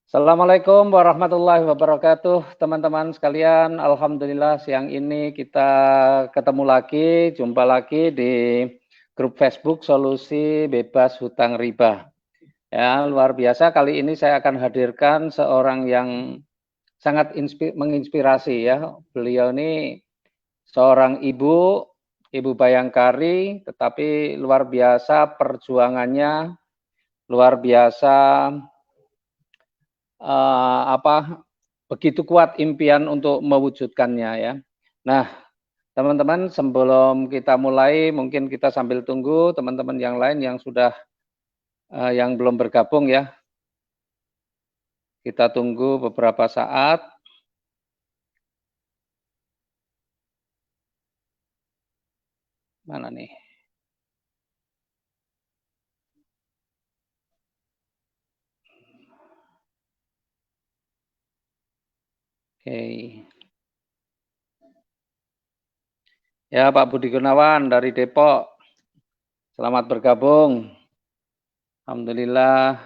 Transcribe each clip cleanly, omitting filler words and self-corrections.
Assalamualaikum warahmatullahi wabarakatuh, teman-teman sekalian. Alhamdulillah siang ini kita ketemu lagi, jumpa lagi di grup Facebook Solusi Bebas Hutang Riba. Ya, luar biasa kali ini saya akan hadirkan seorang yang sangat menginspirasi ya. Beliau ini seorang ibu Bayangkari, tetapi luar biasa perjuangannya, luar biasa begitu kuat impian untuk mewujudkannya ya. Nah, teman-teman sebelum kita mulai mungkin kita sambil tunggu teman-teman yang lain yang sudah yang belum bergabung ya. Kita tunggu beberapa saat. Mana nih? Oke. Ya, Pak Budi Gunawan dari Depok. Selamat bergabung. Alhamdulillah.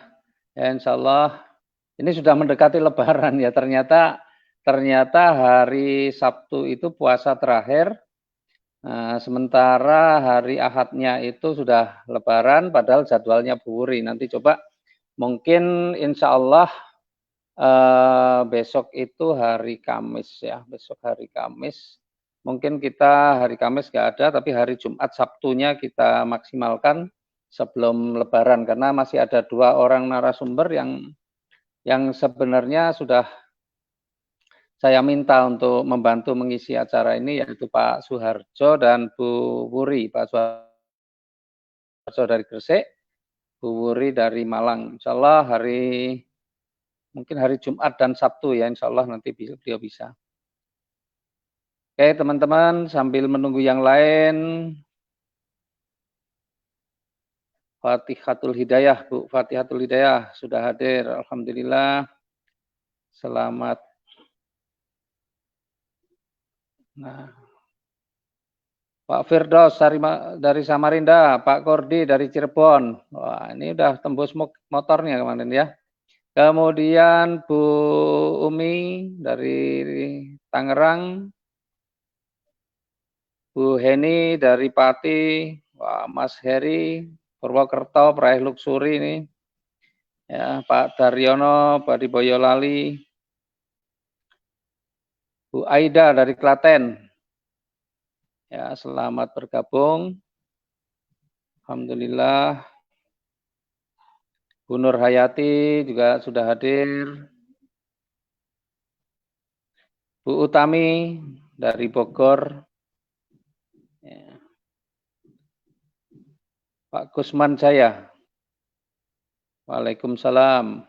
Ya, insya Allah ini sudah mendekati Lebaran ya. Ternyata hari Sabtu itu puasa terakhir. Nah, sementara hari Ahadnya itu sudah Lebaran, padahal jadwalnya Bu Wuri. Nanti coba mungkin insya Allah besok itu hari Kamis ya, besok hari Kamis. Mungkin kita hari Kamis nggak ada, tapi hari Jumat Sabtunya kita maksimalkan sebelum Lebaran karena masih ada 2 orang narasumber yang sebenarnya sudah saya minta untuk membantu mengisi acara ini yaitu Pak Suharjo dan Bu Wuri. Pak Suharjo dari Gresik, Bu Wuri dari Malang. Insya Allah mungkin hari Jumat dan Sabtu ya, insya Allah nanti beliau bisa. Oke teman-teman, sambil menunggu yang lain, Fatihatul Hidayah, Bu Fatihatul Hidayah sudah hadir, Alhamdulillah. Selamat. Nah, Pak Firdaus dari Samarinda, Pak Kordi dari Cirebon. Wah, ini udah tembus motornya kemarin ya. Kemudian Bu Umi dari Tangerang, Bu Heni dari Pati, Wah, Mas Heri Purwokerto, Peraih Luxury ini. Ya, Pak Daryono dari Boyolali, Bu Aida dari Klaten. Ya, selamat bergabung. Alhamdulillah. Bu Nur Hayati juga sudah hadir. Bu Utami dari Bogor. Ya. Pak Kusman Jaya. Waalaikumsalam.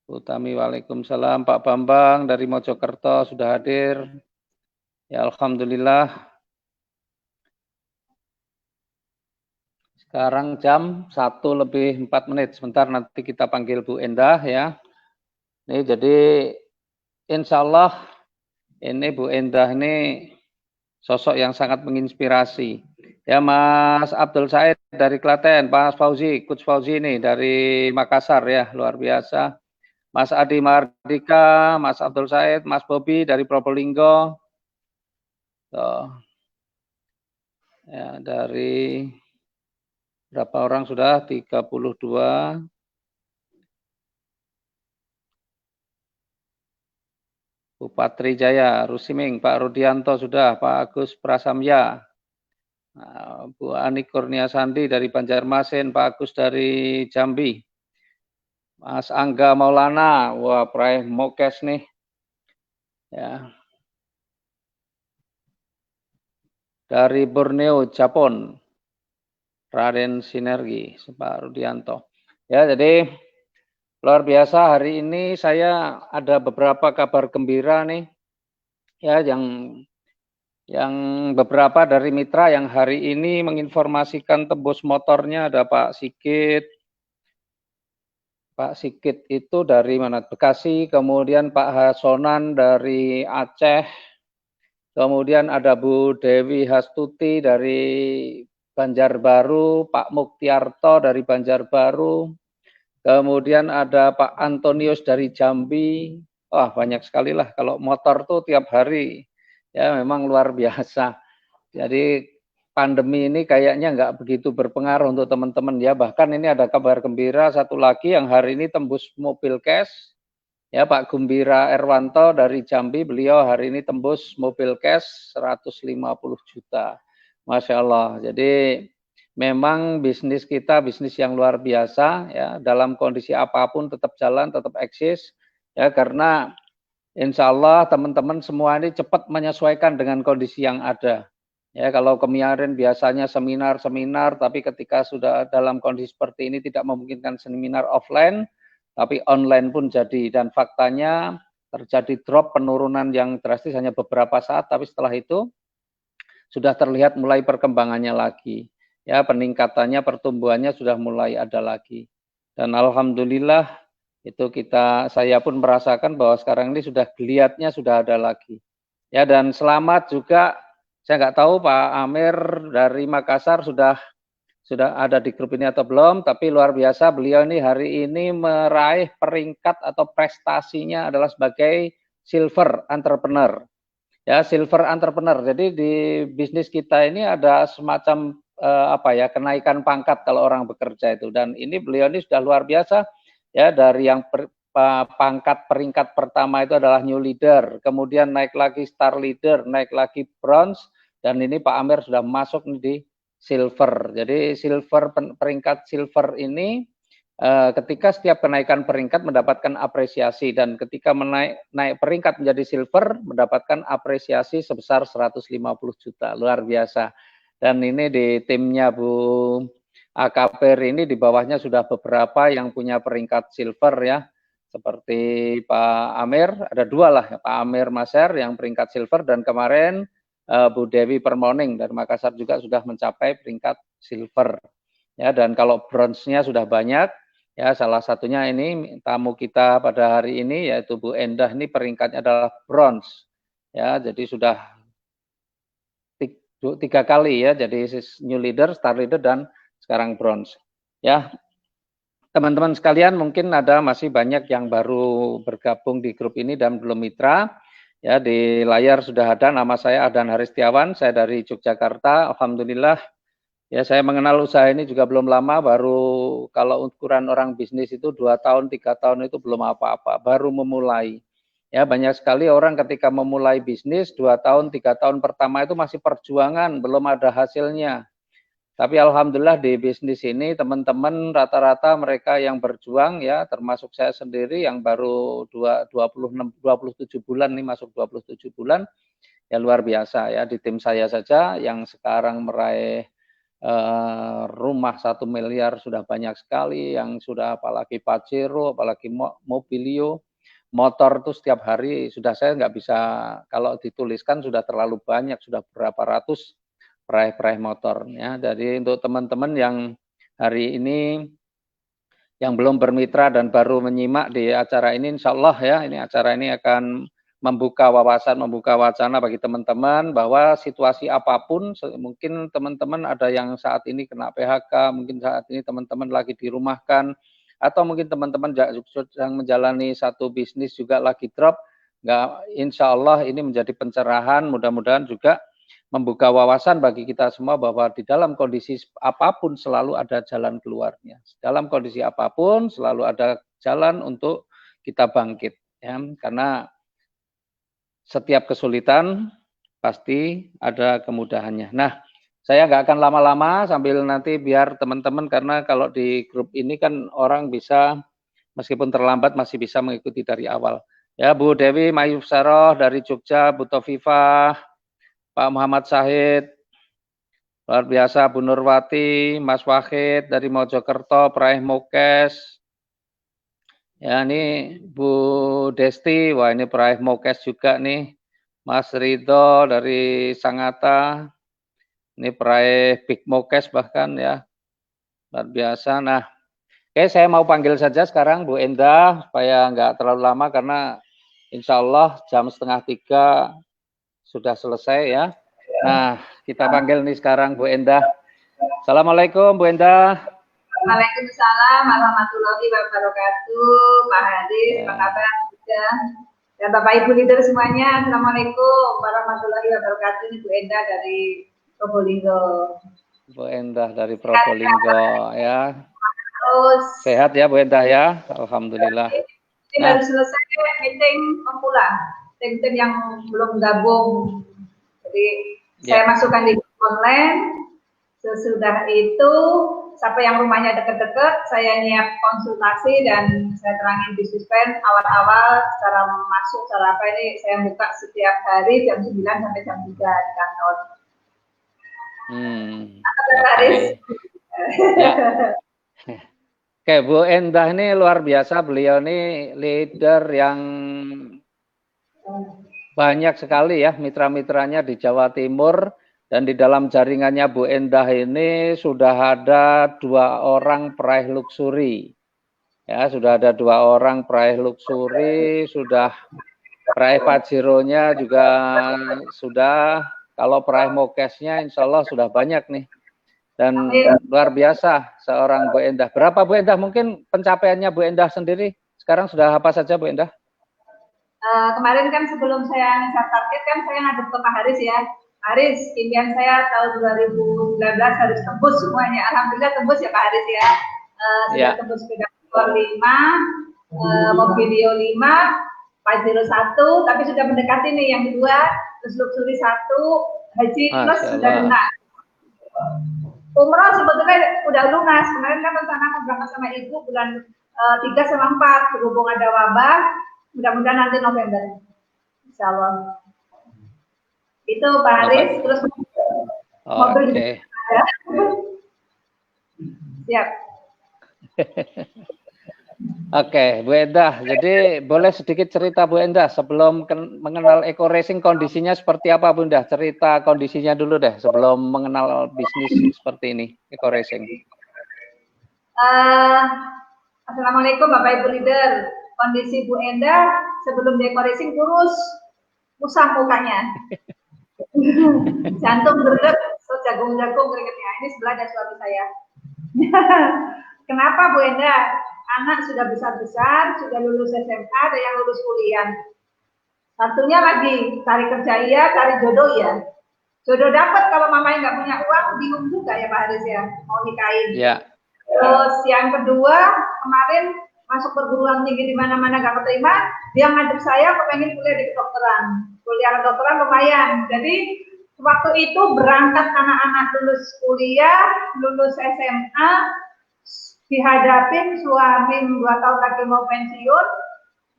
Bu Utami, waalaikumsalam. Pak Bambang dari Mojokerto sudah hadir. Ya, Alhamdulillah. Sekarang jam 1:04. Sebentar nanti kita panggil Bu Endah ya. Ini jadi insya Allah ini Bu Endah ini sosok yang sangat menginspirasi. Ya Mas Abdul Said dari Klaten, Pak Fauzi, Coach Fauzi ini dari Makassar ya, luar biasa. Mas Adi Mardika, Mas Abdul Said, Mas Bobi dari Probolinggo. Tuh. Ya, dari berapa orang sudah? 32. Bupati Jaya, Rusiming, Pak Rudianto sudah, Pak Agus Prasamya, Bu Ani Kurnia Sandi dari Banjarmasin, Pak Agus dari Jambi, Mas Angga Maulana, wah peraih Mokes nih, ya, dari Borneo, Japon, Raden Sinergi, Pak Rudianto. Ya, jadi luar biasa hari ini saya ada beberapa kabar gembira nih, ya yang beberapa dari mitra yang hari ini menginformasikan tembus motornya ada Pak Sigit. Pak Sigit itu dari mana? Bekasi, kemudian Pak Hasonan dari Aceh, kemudian ada Bu Dewi Hastuti dari Banjarbaru, Pak Muktiarto dari Banjarbaru, Kemudian ada Pak Antonius dari Jambi. Wah, banyak sekali lah. Kalau motor tuh tiap hari. Ya, memang luar biasa. Jadi pandemi ini kayaknya nggak begitu berpengaruh untuk teman-teman ya. Bahkan ini ada kabar gembira satu lagi yang hari ini tembus mobil cash. Ya, Pak Gumbira Erwanto dari Jambi, beliau hari ini tembus mobil cash 150 juta. Masya Allah. Jadi memang bisnis kita bisnis yang luar biasa ya. Dalam kondisi apapun tetap jalan, tetap eksis ya, karena insya Allah teman-teman semua ini cepat menyesuaikan dengan kondisi yang ada. Ya, kalau kemarin biasanya seminar-seminar, tapi ketika sudah dalam kondisi seperti ini tidak memungkinkan seminar offline, tapi online pun jadi. Dan faktanya terjadi drop penurunan yang drastis hanya beberapa saat, tapi setelah itu sudah terlihat mulai perkembangannya lagi. Ya, peningkatannya, pertumbuhannya sudah mulai ada lagi. Dan alhamdulillah itu saya pun merasakan bahwa sekarang ini sudah geliatnya sudah ada lagi. Ya, dan selamat juga, saya nggak tahu Pak Amir dari Makassar sudah ada di grup ini atau belum, tapi luar biasa beliau ini hari ini meraih peringkat atau prestasinya adalah sebagai silver entrepreneur. Ya, silver entrepreneur. Jadi di bisnis kita ini ada semacam kenaikan pangkat kalau orang bekerja itu, dan ini beliau ini sudah luar biasa ya, dari yang pangkat peringkat pertama itu adalah new leader, kemudian naik lagi star leader, naik lagi bronze, dan ini Pak Amir sudah masuk di silver. Jadi peringkat silver ini ketika setiap kenaikan peringkat mendapatkan apresiasi, dan ketika naik peringkat menjadi silver mendapatkan apresiasi sebesar 150 juta. Luar biasa. Dan ini di timnya Bu AKPR ini di bawahnya sudah beberapa yang punya peringkat silver ya. Seperti Pak Amir, ada dua lah, Pak Amir Maser yang peringkat silver, dan kemarin Bu Dewi Permoning dari Makassar juga sudah mencapai peringkat silver. Ya, dan kalau bronze-nya sudah banyak, ya salah satunya ini tamu kita pada hari ini yaitu Bu Endah, ini peringkatnya adalah bronze. Ya, jadi sudah 3 kali ya, jadi new leader, star leader, dan sekarang bronze. Ya, teman-teman sekalian, mungkin masih banyak yang baru bergabung di grup ini dan belum mitra. Ya, di layar sudah ada nama saya Adan Haristiawan, saya dari Yogyakarta. Alhamdulillah, ya saya mengenal usaha ini juga belum lama, baru kalau ukuran orang bisnis itu 2 tahun, 3 tahun itu belum apa-apa, baru memulai. Ya, banyak sekali orang ketika memulai bisnis 2 tahun, 3 tahun pertama itu masih perjuangan, belum ada hasilnya. Tapi alhamdulillah di bisnis ini teman-teman rata-rata mereka yang berjuang ya, termasuk saya sendiri yang baru 27 bulan nih, masuk 27 bulan, ya luar biasa ya. Di tim saya saja yang sekarang meraih rumah 1 miliar sudah banyak sekali, yang sudah apalagi Pajero, apalagi Mobilio, motor tuh setiap hari sudah saya nggak bisa, kalau dituliskan sudah terlalu banyak, sudah berapa ratus peraih motor ya. Jadi untuk teman-teman yang hari ini yang belum bermitra dan baru menyimak di acara ini, insya Allah ya, ini acara ini akan membuka wawasan, membuka wacana bagi teman-teman bahwa situasi apapun, mungkin teman-teman ada yang saat ini kena PHK, mungkin saat ini teman-teman lagi dirumahkan, atau mungkin teman-teman yang menjalani satu bisnis juga lagi drop, insya Allah ini menjadi pencerahan, mudah-mudahan juga membuka wawasan bagi kita semua bahwa di dalam kondisi apapun selalu ada jalan keluarnya. Dalam kondisi apapun selalu ada jalan untuk kita bangkit. Ya, karena setiap kesulitan pasti ada kemudahannya. Nah, saya nggak akan lama-lama sambil nanti biar teman-teman, karena kalau di grup ini kan orang bisa meskipun terlambat masih bisa mengikuti dari awal. Ya, Bu Dewi Mayusaroh dari Jogja, Bu Tovifah, Pak Muhammad Syahid, luar biasa, Bu Nurwati, Mas Wahid dari Mojokerto, peraih Mokes. Ya, ini Bu Desti, wah ini peraih Mokes juga nih. Mas Ridho dari Sangatta, ini peraih Big Mokes bahkan ya, luar biasa. Nah, oke, saya mau panggil saja sekarang Bu Endah supaya nggak terlalu lama, karena insya Allah jam 2:30 sudah selesai ya. Nah, kita panggil nih sekarang Bu Endah. Assalamualaikum Bu Endah. Waalaikumsalam warahmatullahi wabarakatuh. Pak Hadis, apa kabar? Dan Bapak Ibu leader semuanya, Assalamualaikum warahmatullahi wabarakatuh. Ini Bu Endah dari Probolinggo. Bu Endah dari Probolinggo ya. Terus sehat ya Bu Endah ya, alhamdulillah. Ini baru selesai meeting pemula, tim-tim yang belum gabung. Jadi saya masukkan di online. Sesudah itu, siapa yang rumahnya dekat-dekat, saya nyiap konsultasi dan saya terangin bisnis plan awal-awal secara masuk, secara apa ini saya buka setiap hari jam 9 sampai jam 3 di kantor. Ya. Oke, Bu Endah ini luar biasa, beliau ini leader yang banyak sekali ya mitra-mitranya di Jawa Timur. Dan di dalam jaringannya Bu Endah ini sudah ada 2 orang peraih luxury. Ya, sudah ada 2 orang peraih luxury, sudah peraih Pajero-nya juga sudah, kalau peraih Mokesnya insya Allah sudah banyak nih. Dan luar biasa seorang Bu Endah. Berapa Bu Endah mungkin pencapaiannya Bu Endah sendiri? Sekarang sudah apa saja Bu Endah? Kemarin kan sebelum saya ngejar target kan saya ngadep ke Pak Haris ya. Haris, impian saya tahun 2019 harus tembus semuanya. Alhamdulillah tembus ya Pak Haris ya. Sudah tembus sepeda motor 5, Mobilio 5, Pajero 1, tapi sudah mendekati nih yang kedua, terus luxury 1, haji plus sudah lunas. Umroh sebetulnya udah lunas. Kemarin kan rencana mau berangkat sama ibu bulan 3 sama 4, berhubung ada wabah, mudah-mudahan nanti November. Insya Allah. Itu Pak Haris, terus mobil juga. Siap. Oke, Bu Endah. Jadi boleh sedikit cerita Bu Endah sebelum mengenal Eco Racing kondisinya seperti apa Bu Endah? Cerita kondisinya dulu deh sebelum mengenal bisnis seperti ini Eco Racing. Assalamualaikum Bapak Ibu leader. Kondisi Bu Endah sebelum di Eco Racing kurus, musam mukanya. Jantung berdetak, jagung-jagung keringetnya. Ini sebelah ada suami saya. Kenapa Bu Endah? Anak sudah besar-besar, sudah lulus SMA, ada yang lulus kuliah. Satunya lagi, cari kerja iya, cari jodoh iya. Jodoh dapat kalau mamanya nggak punya uang, bingung juga ya Pak Haris ya, mau nikahin. Ya. Terus yang kedua, kemarin masuk perguruan tinggi di mana-mana nggak keterima, dia ngadep saya, kepengen kuliah di kedokteran. Kuliah kedokteran lumayan. Jadi waktu itu berangkat anak-anak lulus kuliah, lulus SMA, dihadapin suami 2 tahun lagi mau pensiun,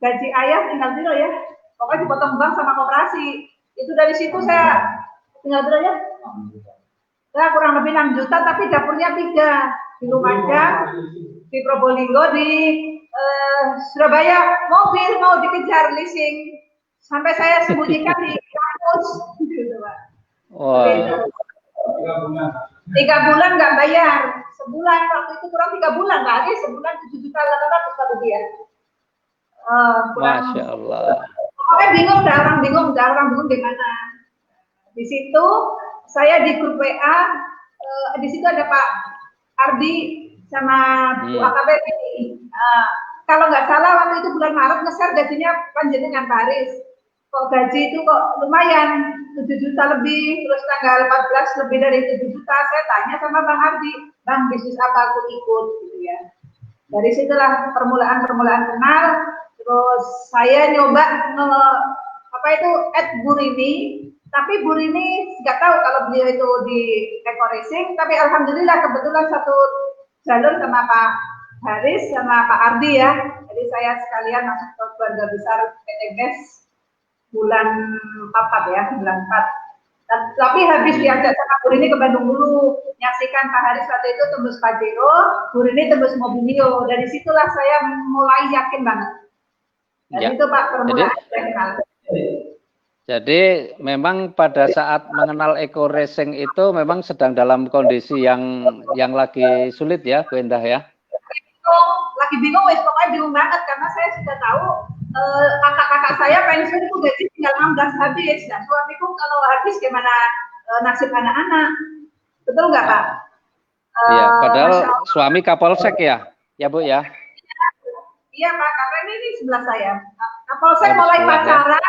gaji ayah tinggal dulu ya, pokoknya dipotong bank sama koperasi. Itu dari situ saya tinggal dulu ya. Saya kurang lebih 6 juta, tapi dapurnya 3 di Lumajang, di Probolinggo, di Surabaya. Mobil mau dikejar leasing, sampai saya sembunyikan di kampus, gitu Pak. Wow. 3 bulan nggak bayar. Sebulan waktu itu kurang 3 bulan lagi, sebulan 7.800.000 Pak dia. Masya Allah. Pokoknya bingung, orang bingung gimana. Di situ saya di grup WA, di situ ada Pak Ardi sama Bu AKBP. Kalau nggak salah waktu itu bulan Maret nge-share gajinya panjenengan Pak Haris. Kok gaji itu kok lumayan, 7 juta lebih, terus tanggal 14 lebih dari 7 juta. Saya tanya sama Bang Ardi, Bang bisnis apa aku ikut gitu ya. Dari situlah permulaan kenal. Terus saya nyoba add Bu Rini, tapi Bu Rini nggak tahu kalau beliau itu di Eco Racing, tapi alhamdulillah kebetulan satu jalur sama Pak Haris sama Pak Ardi ya. Jadi saya sekalian masuk ke keluarga besar PT GES bulan 4 ya, bulan 4. Tapi habis diajak sama Bu Rini ke Bandung dulu, nyaksikan Pak Haris waktu itu tembus Pajero, Bu Rini tembus Mobilio. Dari situlah saya mulai yakin banget. Dan itu Pak permulaan saya kenal. Jadi memang pada saat mengenal Eco Racing itu memang sedang dalam kondisi yang lagi sulit ya Bu Endah ya? Lagi bingung, pokoknya bingung banget karena saya sudah tahu kakak-kakak saya pensiun itu gaji tinggal 16 habis. Nah, suamiku kalau habis gimana nasib anak-anak? Betul nggak Pak? Iya, padahal Masya Allah. suami Kapolsek ya, ya Bu ya. Iya Pak, karena ini sebelah saya. Kapolsek Oh, di mulai sebelah ya. pacaran,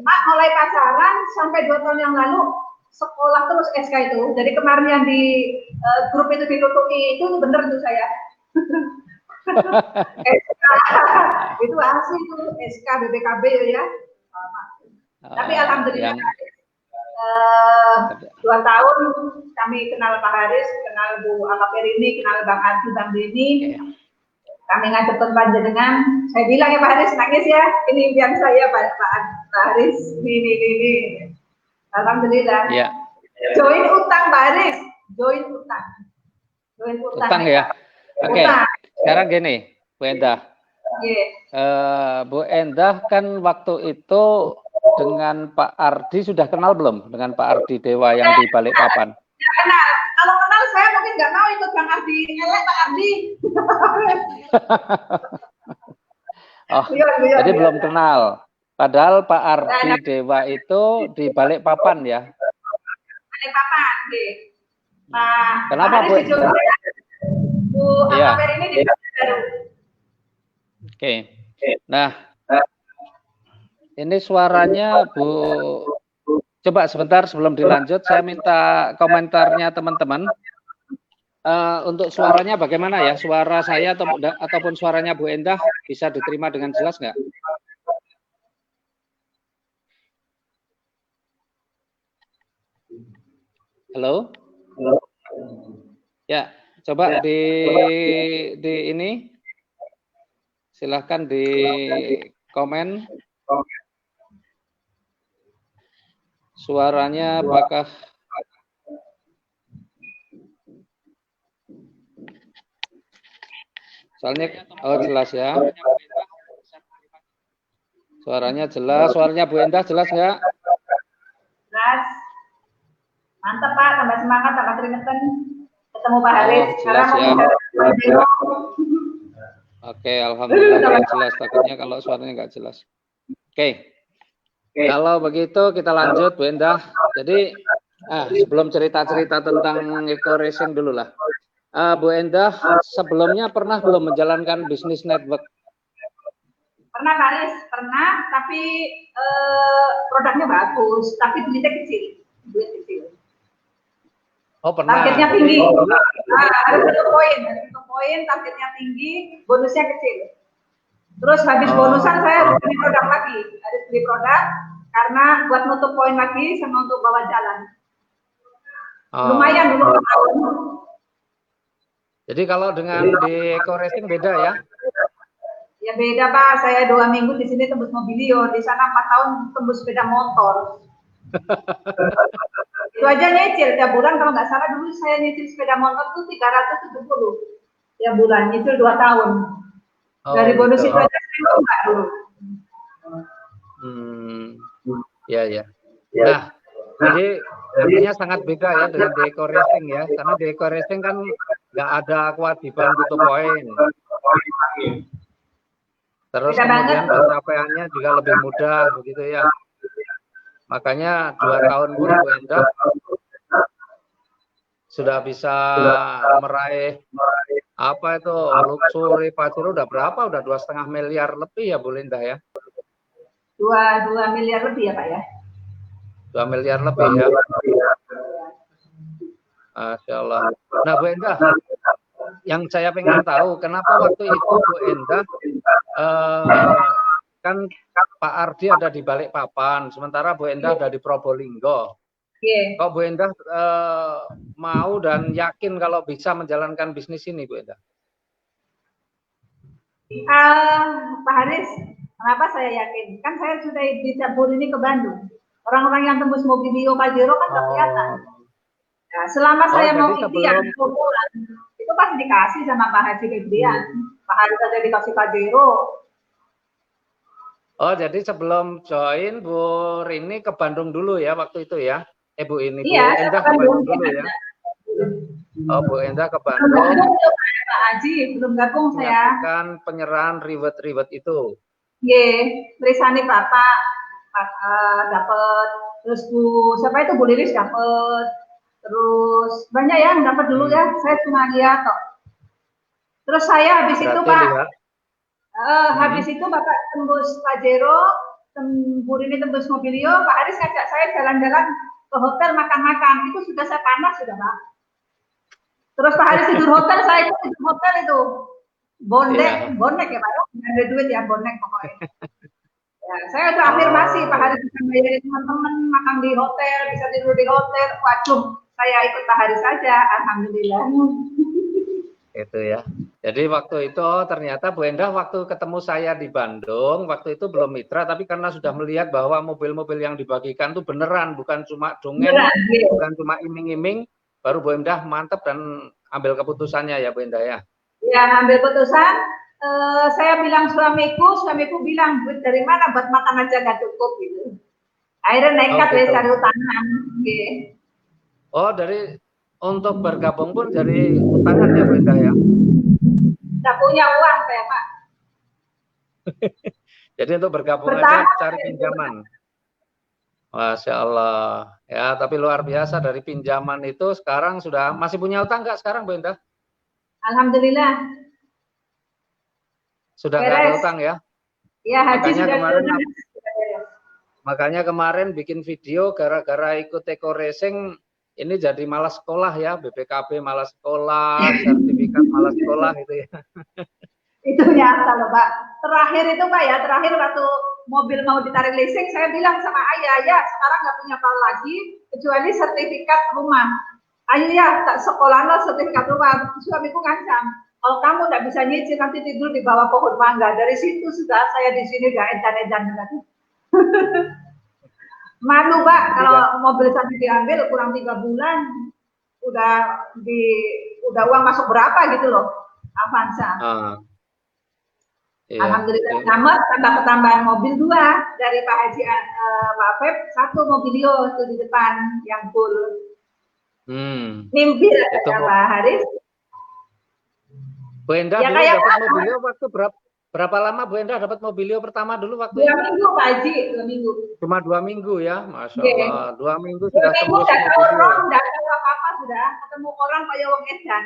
Pak mulai pacaran sampai 2 tahun yang lalu sekolah terus SK itu. Jadi kemarin yang di grup itu ditutupi itu bener tuh saya. SK itu asli itu SK BPKB ya. Tapi alhamdulillah Yang 2 tahun kami kenal Pak Haris, kenal Bu Akaperini, kenal Bang Adi, Bang Deni. Kami ngadep panjenengan. Saya bilang ya Pak Haris, nangis ya. Ini impian saya Pak Haris. Ini. Alhamdulillah. ya. Join utang Pak Haris. Join utang. Utang ya. Oke. Sekarang gini, Bu Endah. Bu Endah kan waktu itu dengan Pak Ardi sudah kenal belum? Dengan Pak Ardi Dewa yang di Balikpapan? Ya, kenal. Kalau kenal saya mungkin nggak mau ikut Bang Ardi. Pak Ardi. Oh, jadi belum kenal. Padahal Pak Ardi Dewa itu di Balikpapan ya? Balikpapan, Nah, kenapa Bu? Bu Akaper ini di baru. Oke. Nah, ini suaranya Bu. Coba sebentar sebelum dilanjut, saya minta komentarnya teman-teman. Untuk suaranya bagaimana ya? Suara saya ataupun suaranya Bu Endah bisa diterima dengan jelas nggak? Halo? Ya, coba di ini. Silahkan di komen. Suaranya apakah soalnya jelas ya. Suaranya jelas, suaranya Bu Endah jelas nggak? Jelas. Mantap Pak, tambah semangat, tambah keringetan. Ketemu Pak Haris. Jelas ya. Oke, alhamdulillah jelas. Takutnya kalau suaranya nggak jelas. Oke. Kalau begitu kita lanjut Bu Endah. Jadi sebelum cerita-cerita tentang eco racing dulu lah. Bu Endah sebelumnya pernah belum menjalankan bisnis network? Pernah Pak Haris, pernah. Tapi produknya bagus, tapi duitnya kecil. Duit kecil. Oh pernah. Targetnya tinggi. Harus 1 poin, targetnya tinggi, bonusnya kecil. Terus habis bonusan saya harus beli produk lagi, karena buat nutup poin lagi sama untuk bawa jalan. Lumayan dulu tahun. Jadi kalau dengan di eco racing beda ya? Ya beda Pak, saya 2 minggu di sini tembus mobilio, di sana 4 tahun tembus sepeda motor. Itu aja nyicil tiap bulan, kalau nggak salah dulu saya nyicil sepeda motor tuh 370 tiap bulan, nyicil 2 tahun. Dari bonus itu aja saya nggak dulu. Ya. Nah, jadi artinya sangat beda ya dengan di eco racing ya, karena di eco racing kan nggak ada kewajiban tutup poin. Terus kemudian pencapaiannya juga lebih mudah begitu ya. Makanya 2 tahun pun Bu Endah sudah bisa meraih apa itu luxury Pajero udah berapa? Udah 2,5 miliar lebih ya Bu Endah ya? 2 miliar lebih ya Pak ya? 2 miliar lebih ya. Masya Allah. Nah Bu Endah, yang saya pengen tahu kenapa waktu itu Bu Endah kan Pak Ardi ada di Balikpapan, sementara Bu Endah ada di Probolinggo. Kok Bu Endah mau dan yakin kalau bisa menjalankan bisnis ini, Bu Endah? Pak Haris, kenapa saya yakin? Kan saya sudah dicabut ini ke Bandung. Orang-orang yang tembus mobilio Pajero kan nggak kelihatan. Nah, selama saya mau ikhtiar bulan, itu pasti dikasih sama Pak Haji Febrian. Pak Haris ada dikasih Pajero. Oh, jadi sebelum join Bu Rini ke Bandung dulu ya waktu itu ya? Bu ini Bu Endah ke Bandung dulu ya? Oh, Bu Endah ke Bandung. Pak Haji belum gabung saya. Kan penyerahan reward itu. Trisani Bapak dapat, terus Bu siapa itu Bu Lilis dapat, terus banyak yang dapat dulu ya, saya cuma lihat kok. Terus saya habis itu Pak, habis itu Bapak tembus Pajero, Bu Rini tembus Mobilio, Pak Haris ngajak saya jalan-jalan ke hotel makan-makan, itu sudah saya panas sudah Pak. Terus Pak Haris tidur hotel, saya ikut tidur hotel itu. Bonek ya Pak, nggak ada duit ya, bonek pokoknya. Ya, saya udah afirmasi Pak Haris bisa bayarin teman-teman makan di hotel, bisa tidur di hotel. Waduh, saya ikut Pak Haris saja, alhamdulillah. Itu ya. Jadi waktu itu ternyata Bu Endah waktu ketemu saya di Bandung, waktu itu belum mitra, tapi karena sudah melihat bahwa mobil-mobil yang dibagikan itu beneran, bukan cuma dongeng, bukan cuma iming-iming, baru Bu Endah mantep dan ambil keputusannya ya Bu Endah ya. Ya, ambil keputusan. Saya bilang suamiku bilang duit dari mana buat makan aja nggak cukup gitu. Akhirnya nekat gitu. Cari utangan. Okay. Oh, dari untuk bergabung pun dari utangan ya Bu Endah ya? Nggak punya uang saya Pak. Jadi untuk bergabung aja cari pinjaman. Masya Allah. Ya, tapi luar biasa dari pinjaman itu sekarang sudah masih punya utang nggak sekarang Bu Endah? Alhamdulillah. Sudah nggak ada utang ya? Ya, haji makanya kemarin bikin video gara-gara ikut Eko Racing ini jadi malas sekolah ya, BPKB malas sekolah, sertifikat malas sekolah itu ya. Itu nyata loh Pak. Terakhir itu Pak ya, terakhir waktu mobil mau ditarik leasing, saya bilang sama ayah, ya sekarang nggak punya apa lagi kecuali sertifikat rumah. Ayo ya, tak sekolah lo sertifikat rumah. Suamiku ngancam. Kalau kamu nggak bisa nyicil nanti tidur di bawah pohon mangga. Dari situ sudah saya di sini udah edan-edan lagi. Malu Pak kalau mobil sampai diambil kurang 3 bulan udah uang masuk berapa gitu loh Avanza. Iya. Alhamdulillah selamat tambah ketambahan mobil 2 dari Pak Haji Pak Feb, 1 Mobilio itu di depan yang full. Mimpi lah Pak Haris. Bu Endah ya, dulu dapat Mobilio waktu berapa lama Bu Endah dapat Mobilio pertama dulu waktu 2 minggu Pak Haji, 2 minggu. Cuma 2 minggu ya, Masya Allah. 2 minggu sudah tembus Mobilio. Tidak ada apa-apa sudah, ketemu orang kayak wong edan.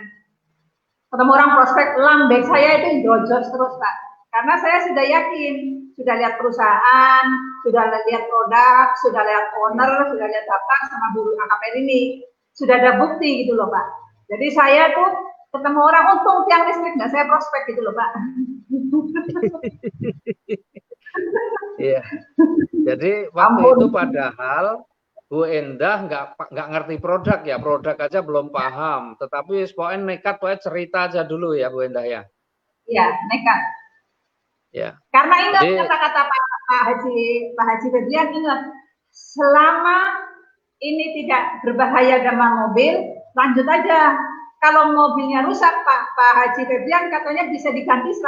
Ketemu orang prospek lambek saya itu jojos terus Pak. Karena saya sudah yakin, sudah lihat perusahaan, sudah lihat produk, sudah lihat owner, sudah lihat bapak sama buruh AKP ini. Sudah ada bukti gitu loh Pak. Jadi saya tuh ketemu orang untung tiang listrik nggak saya prospek gitu loh Pak. Iya. Jadi waktu itu padahal Bu Endah nggak ngerti produk ya, produk aja belum paham. Tetapi pokoknya nekat, pokoknya cerita aja dulu ya Bu Endah ya. Iya nekat. Ya. Karena ingat kata-kata Pak Haji Febrian, ingat selama ini tidak berbahaya sama mobil, lanjut aja. Kalau mobilnya rusak, Pak Haji Febrian katanya bisa diganti 100%.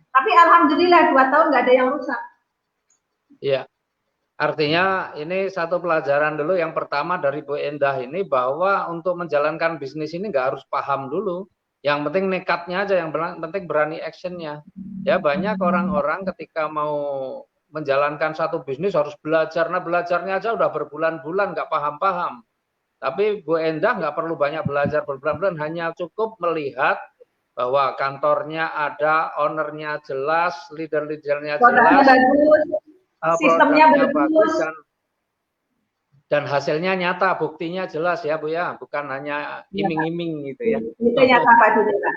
Tapi alhamdulillah 2 tahun nggak ada yang rusak. Iya. Artinya ini satu pelajaran dulu. Yang pertama dari Bu Endah ini bahwa untuk menjalankan bisnis ini nggak harus paham dulu. Yang penting nekatnya aja, yang penting berani actionnya. Ya banyak orang-orang ketika mau menjalankan satu bisnis harus belajar. Nah belajarnya aja udah berbulan-bulan nggak paham-paham. Tapi Bu Endah nggak perlu banyak belajar berbulan-bulan, hanya cukup melihat bahwa kantornya ada, ownernya jelas, leader-leadernya jelas, sistemnya bagus, dan hasilnya nyata, buktinya jelas ya Bu ya, bukan hanya iming-iming gitu ya. Itu nyata Pak Dudela.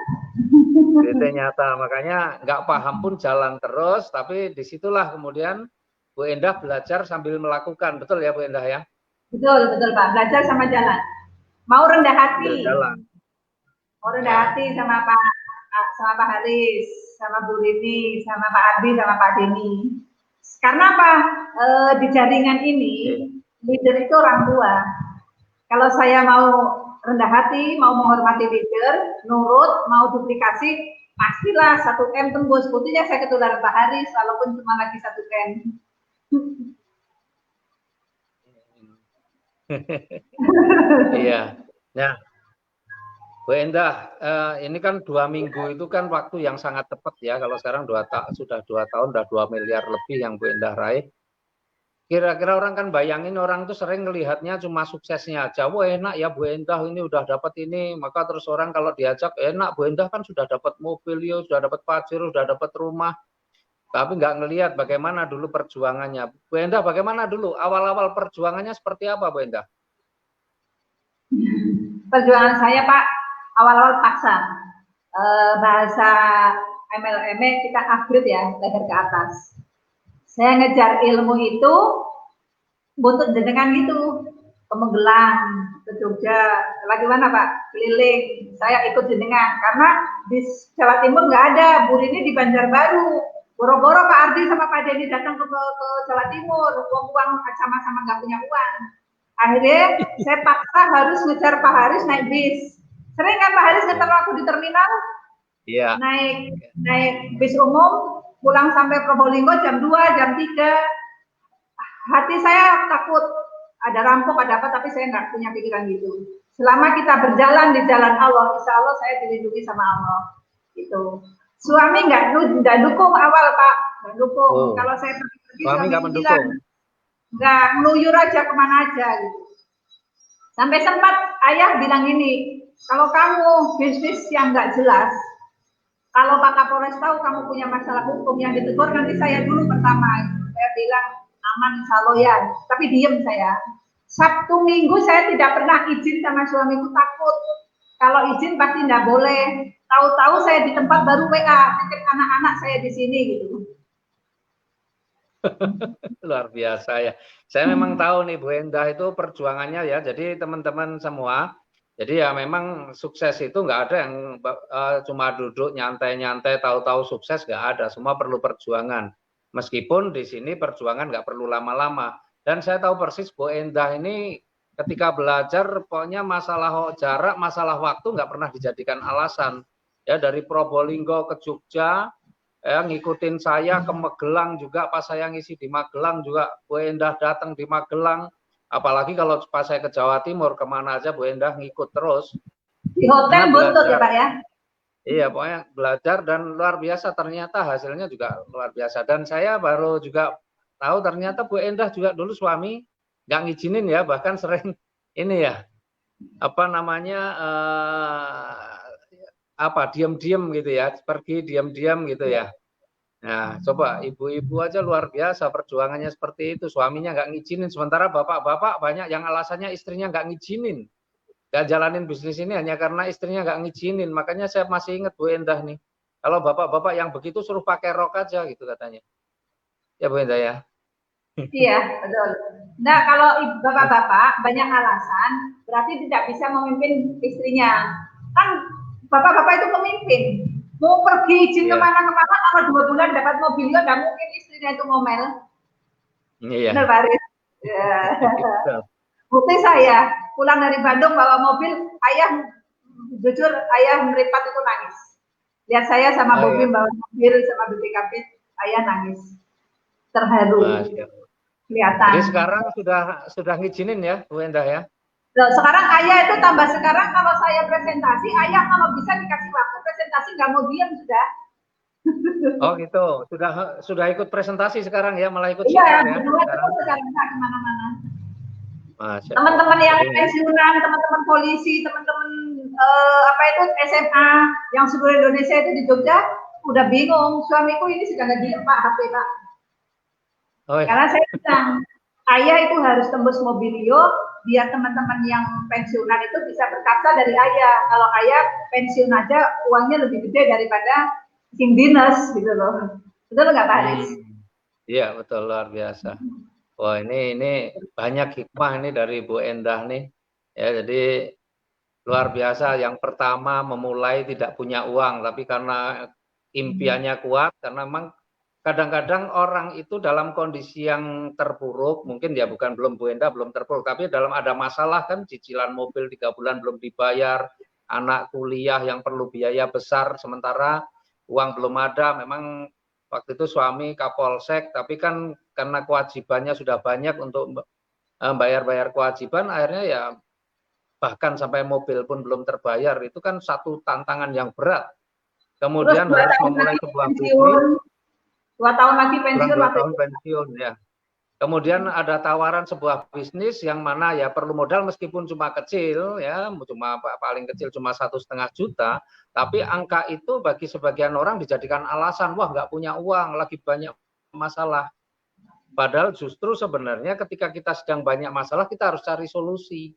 Itu nyata, makanya nggak paham pun jalan terus, tapi disitulah kemudian Bu Endah belajar sambil melakukan, betul ya Bu Endah ya? Betul Pak, belajar sama jalan. Mau rendah hati. Jalan. Mau rendah hati sama Pak Haris, sama Bu Rini, sama Pak Ardi, sama Pak Deni. Karena apa? Di jaringan ini leader itu orang tua. Kalau saya mau rendah hati, mau menghormati leader, nurut, mau duplikasi, pastilah 1M tembus. Buktinya saya ketularan Pak Haris, walaupun cuma lagi 1M. Iya. Nah, Bu Endah, ini kan 2 minggu itu kan waktu yang sangat tepat ya. Kalau sekarang sudah 2 tahun, sudah 2 miliar lebih yang Bu Endah raih. kira-kira orang kan bayangin orang tuh sering ngelihatnya cuma suksesnya aja. Wah enak ya Bu Endah ini udah dapat ini. Maka terus orang kalau diajak enak Bu Endah kan sudah dapat mobil ya, sudah dapat Pajero, sudah dapat rumah. Tapi nggak ngelihat bagaimana dulu perjuangannya. Bu Endah bagaimana dulu? Awal-awal perjuangannya seperti apa Bu Endah? Perjuangan saya Pak, awal-awal paksa. Bahasa MLM kita upgrade ya, leher ke atas. Saya ngejar ilmu itu buntut jenengan gitu, ke Magelang, ke Jogja, lagi mana Pak? Keliling. Saya ikut jenengan karena di Jawa Timur nggak ada, Bu ini di Banjarbaru. Boro-boro Pak Ardi sama Pak Denny datang ke Jawa Timur, uang sama-sama nggak punya uang. Akhirnya saya paksa harus ngejar Pak Haris naik bis. Sering kan Pak Haris ngetar aku di terminal? Iya. Naik bis umum, pulang sampai Probolinggo jam 2, jam 3. Hati saya takut ada rampok, ada apa, tapi saya nggak punya pikiran gitu. Selama kita berjalan di jalan Allah, insya Allah saya dilindungi sama Allah. Gitu. Suami nggak dukung awal Pak, nggak dukung. Oh. Kalau saya pergi, suami nggak mendukung. Nggak ngeluyur aja kemana aja gitu. Sampai sempat ayah bilang ini, kalau kamu bisnis yang nggak jelas, kalau Pak Kapolres tahu kamu punya masalah hukum yang ditegur, nanti saya dulu pertama. Saya bilang aman insya Allah ya, tapi diem saya. Sabtu Minggu saya tidak pernah izin sama suamiku, takut. Kalau izin pasti nggak boleh. Tahu-tahu saya di tempat baru WA, titip anak-anak saya di sini gitu. Luar biasa ya. Saya memang tahu nih Bu Endah itu perjuangannya ya. Jadi teman-teman semua, jadi ya memang sukses itu nggak ada yang cuma duduk nyantai-nyantai tahu-tahu sukses, nggak ada. Semua perlu perjuangan. Meskipun di sini perjuangan nggak perlu lama-lama. Dan saya tahu persis Bu Endah ini ketika belajar pokoknya masalah jarak, masalah waktu nggak pernah dijadikan alasan. Ya dari Probolinggo ke Jogja, ya, ngikutin saya ke Magelang juga, pas saya ngisi di Magelang juga Bu Endah datang di Magelang. Apalagi kalau pas saya ke Jawa Timur, kemana aja Bu Endah ngikut terus. Di hotel buntut ya Pak ya? Iya, pokoknya belajar dan luar biasa, ternyata hasilnya juga luar biasa. Dan saya baru juga tahu ternyata Bu Endah juga dulu suami nggak ngizinin ya, bahkan sering ini ya, apa namanya, diam-diam gitu ya, pergi diam-diam gitu ya. Nah, coba ibu-ibu aja luar biasa perjuangannya seperti itu, suaminya nggak ngizinin, sementara bapak-bapak banyak yang alasannya istrinya nggak ngizinin, nggak jalanin bisnis ini hanya karena istrinya nggak ngizinin. Makanya saya masih ingat Bu Endah nih, kalau bapak-bapak yang begitu suruh pakai rok aja gitu katanya. Ya Bu Endah ya. Iya, betul. Nah, kalau bapak-bapak banyak alasan, berarti tidak bisa memimpin istrinya. Kan bapak-bapak itu pemimpin. Mau pergi izin kemana-kemana, kalau 2 bulan dapat mobil, nggak mungkin istrinya itu ngomel. Iya. Benar, Pak Aris? Ya. Bukti saya, pulang dari Bandung bawa mobil, ayah, jujur, ayah meripat itu nangis. Lihat saya sama Bobi bawa mobil sama BPKB, ayah nangis. Terharu. Kelihatan. Jadi sekarang sudah ngizinin ya, Bu Endah ya? Loh, sekarang ayah itu tambah sekarang kalau saya presentasi, ayah kalau bisa dikasih waktu presentasi nggak mau diam sudah. Oh gitu, sudah ikut presentasi sekarang ya, malah ikut siar ya? Iya, sekarang nggak kemana-mana. Teman-teman yang pensiunan, teman-teman polisi, teman-teman SMA yang seluruh Indonesia itu di Jogja udah bingung, suamiku ini sudah nggak diem Pak HP Pak. Oh, iya. Karena saya bilang, ayah itu harus tembus mobilio, biar teman-teman yang pensiunan itu bisa berkaca dari ayah. Kalau ayah pensiun aja uangnya lebih gede daripada King Dinas gitu loh. Betul nggak Pak Haris? Iya betul, luar biasa. Wah ini banyak hikmah ini dari Bu Endah nih. Ya jadi luar biasa. Yang pertama memulai tidak punya uang, tapi karena impiannya kuat, karena memang kadang-kadang orang itu dalam kondisi yang terpuruk, mungkin ya belum Bu Endah belum terpuruk, tapi dalam ada masalah kan, cicilan mobil 3 bulan belum dibayar, anak kuliah yang perlu biaya besar, sementara uang belum ada. Memang waktu itu suami Kapolsek, tapi kan karena kewajibannya sudah banyak untuk bayar-bayar kewajiban, akhirnya ya bahkan sampai mobil pun belum terbayar. Itu kan satu tantangan yang berat. Kemudian harus memulai sebuah bisnis. 2 tahun lagi pensiun. 2 tahun pensiun ya. Kemudian ada tawaran sebuah bisnis yang mana ya perlu modal meskipun cuma kecil ya, cuma paling kecil cuma 1,5 juta, tapi angka itu bagi sebagian orang dijadikan alasan, wah nggak punya uang, lagi banyak masalah. Padahal justru sebenarnya ketika kita sedang banyak masalah kita harus cari solusi.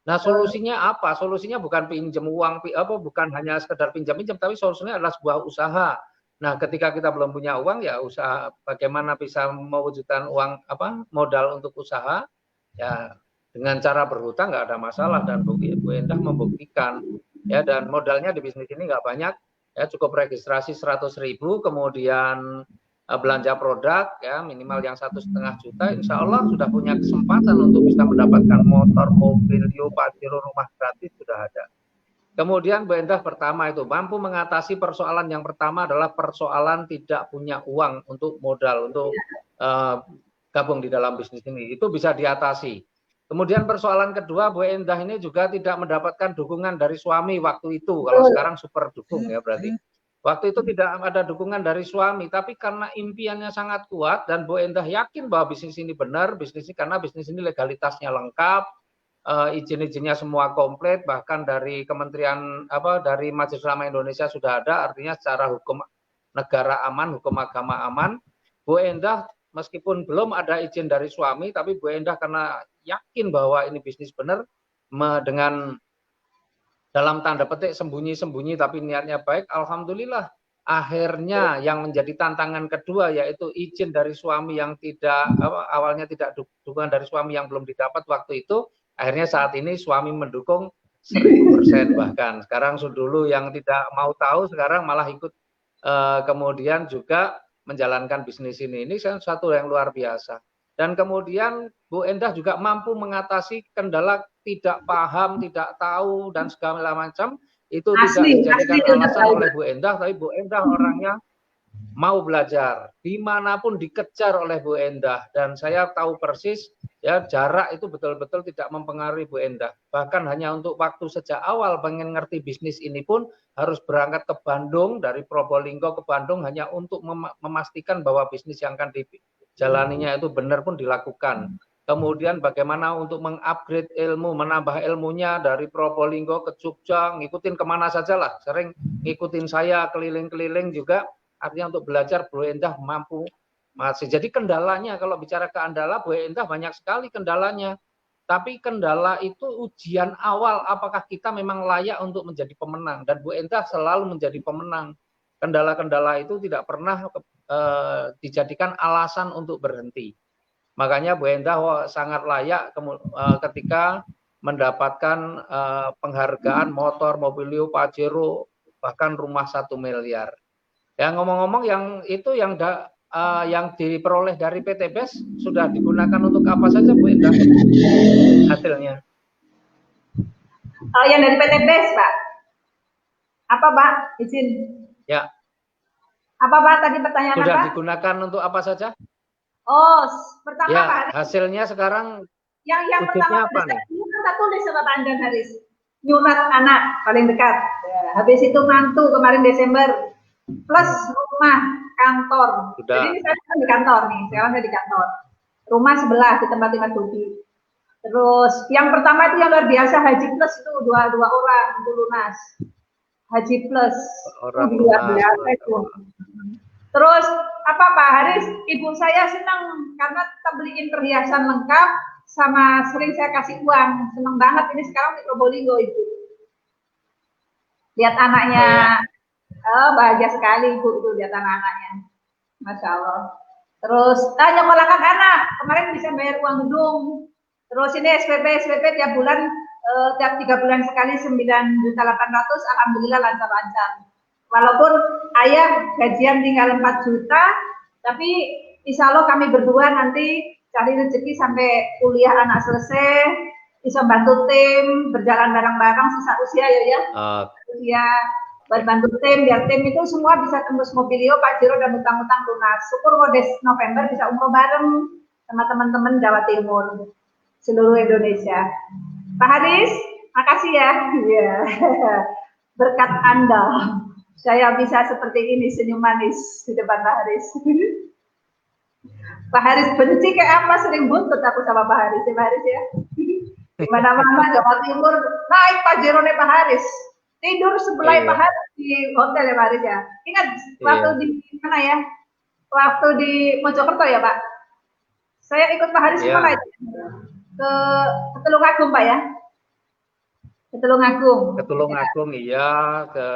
Nah solusinya apa? Solusinya bukan pinjam uang, bukan hanya sekedar pinjam-pinjam, tapi solusinya adalah sebuah usaha. Nah, ketika kita belum punya uang, ya usaha bagaimana bisa mewujudkan uang modal untuk usaha, ya dengan cara berhutang nggak ada masalah dan Bu Endah membuktikan ya dan modalnya di bisnis ini nggak banyak ya cukup registrasi 100.000 kemudian belanja produk ya minimal yang 1,5 juta, insya Allah sudah punya kesempatan untuk bisa mendapatkan motor, mobil, Pajero, rumah gratis sudah ada. Kemudian Bu Endah pertama itu mampu mengatasi persoalan yang pertama adalah persoalan tidak punya uang untuk modal untuk gabung di dalam bisnis ini. Itu bisa diatasi. Kemudian persoalan kedua Bu Endah ini juga tidak mendapatkan dukungan dari suami waktu itu. Kalau sekarang super dukung ya berarti. Waktu itu tidak ada dukungan dari suami, tapi karena impiannya sangat kuat dan Bu Endah yakin bahwa bisnis ini benar, karena bisnis ini legalitasnya lengkap, izin-izinnya semua komplit, bahkan dari Kementerian dari Majelis Ulama Indonesia sudah ada, artinya secara hukum negara aman, hukum agama aman. Bu Endah meskipun belum ada izin dari suami, tapi Bu Endah karena yakin bahwa ini bisnis benar, dengan dalam tanda petik sembunyi-sembunyi tapi niatnya baik, alhamdulillah akhirnya yang menjadi tantangan kedua yaitu izin dari suami yang tidak awalnya tidak dukungan dari suami yang belum didapat waktu itu. Akhirnya saat ini suami mendukung 1000% bahkan. Sekarang dulu yang tidak mau tahu sekarang malah ikut kemudian juga menjalankan bisnis ini. Ini satu yang luar biasa. Dan kemudian Bu Endah juga mampu mengatasi kendala tidak paham, tidak tahu dan segala macam. Itu tidak dijadikan alasan oleh Bu Endah, tapi Bu Endah orangnya mau belajar, dimanapun dikejar oleh Bu Endah, dan saya tahu persis ya jarak itu betul-betul tidak mempengaruhi Bu Endah. Bahkan hanya untuk waktu sejak awal pengen ngerti bisnis ini pun harus berangkat ke Bandung, dari Probolinggo ke Bandung hanya untuk memastikan bahwa bisnis yang akan dijalaninya itu benar pun dilakukan. Kemudian bagaimana untuk mengupgrade ilmu, menambah ilmunya dari Probolinggo ke Jogja, ngikutin kemana saja lah, sering ngikutin saya keliling-keliling juga. Artinya untuk belajar Bu Endah mampu masih. Jadi kendalanya kalau bicara kendala Bu Endah banyak sekali kendalanya. Tapi kendala itu ujian awal apakah kita memang layak untuk menjadi pemenang, dan Bu Endah selalu menjadi pemenang. Kendala-kendala itu tidak pernah dijadikan alasan untuk berhenti. Makanya Bu Endah sangat layak ketika mendapatkan penghargaan motor, mobil Pajero, bahkan rumah 1 miliar. Ya ngomong-ngomong yang itu yang diperoleh dari PT BES sudah digunakan untuk apa saja Bu Endah hasilnya? Yang dari PT BES Pak. Apa Pak? Izin. Ya. Apa Pak tadi pertanyaan sudah apa? Digunakan untuk apa saja? Oh, pertama ya, Pak Haris. Hasilnya sekarang yang pertama apa nih? Kita tulis sama Pak Andan Haris. Nyunat anak paling dekat. Ya, habis itu mantu kemarin Desember. Plus rumah, kantor. Sudah. Jadi saya kan di kantor nih, sekarang saya di kantor. Rumah sebelah di tempat Dubi. Terus yang pertama itu yang luar biasa Haji Plus itu dua orang itu lunas. Haji Plus. Orang luar biasa itu. Terus apa Pak Haris? Ibu saya senang karena kita beliin perhiasan lengkap sama sering saya kasih uang. Senang banget ini sekarang di Probolinggo itu. Lihat anaknya. Oh, bahagia sekali Ibu itu lihat anak-anaknya. Masya Allah. Terus nyekolahkan anak. Kemarin bisa bayar uang gedung. Terus ini SPP tiap bulan, tiap 3 bulan sekali 9.800.000. Alhamdulillah lancar-lancar. Walaupun ayah gajian tinggal 4 juta, tapi insya Allah kami berdua nanti cari rezeki sampai kuliah anak selesai, bisa bantu tim, berjalan bareng-bareng sisa usia ya. Usia buat bantu tim, biar tim itu semua bisa tembus mobilio, Pajero dan utang-utang lunas. Syukur Des November bisa umroh bareng sama teman-teman Jawa Timur, seluruh Indonesia. Pak Haris, makasih ya. Iya. Berkat Anda, saya bisa seperti ini senyum manis di depan Pak Haris. Pak Haris benci kayak apa, sering buntut aku sama Pak Haris ya. Di mana-mana Jawa Timur naik Pajero nih Pak Haris. Tidur sebelah Pak Haris di hotel ya Pak Haris ya. Ingat waktu di mana ya? Waktu di Mojokerto ya Pak. Saya ikut Pak Haris kemana itu? Ke Tulungagung Pak ya. Ke Tulungagung. Ke Tulungagung iya, ke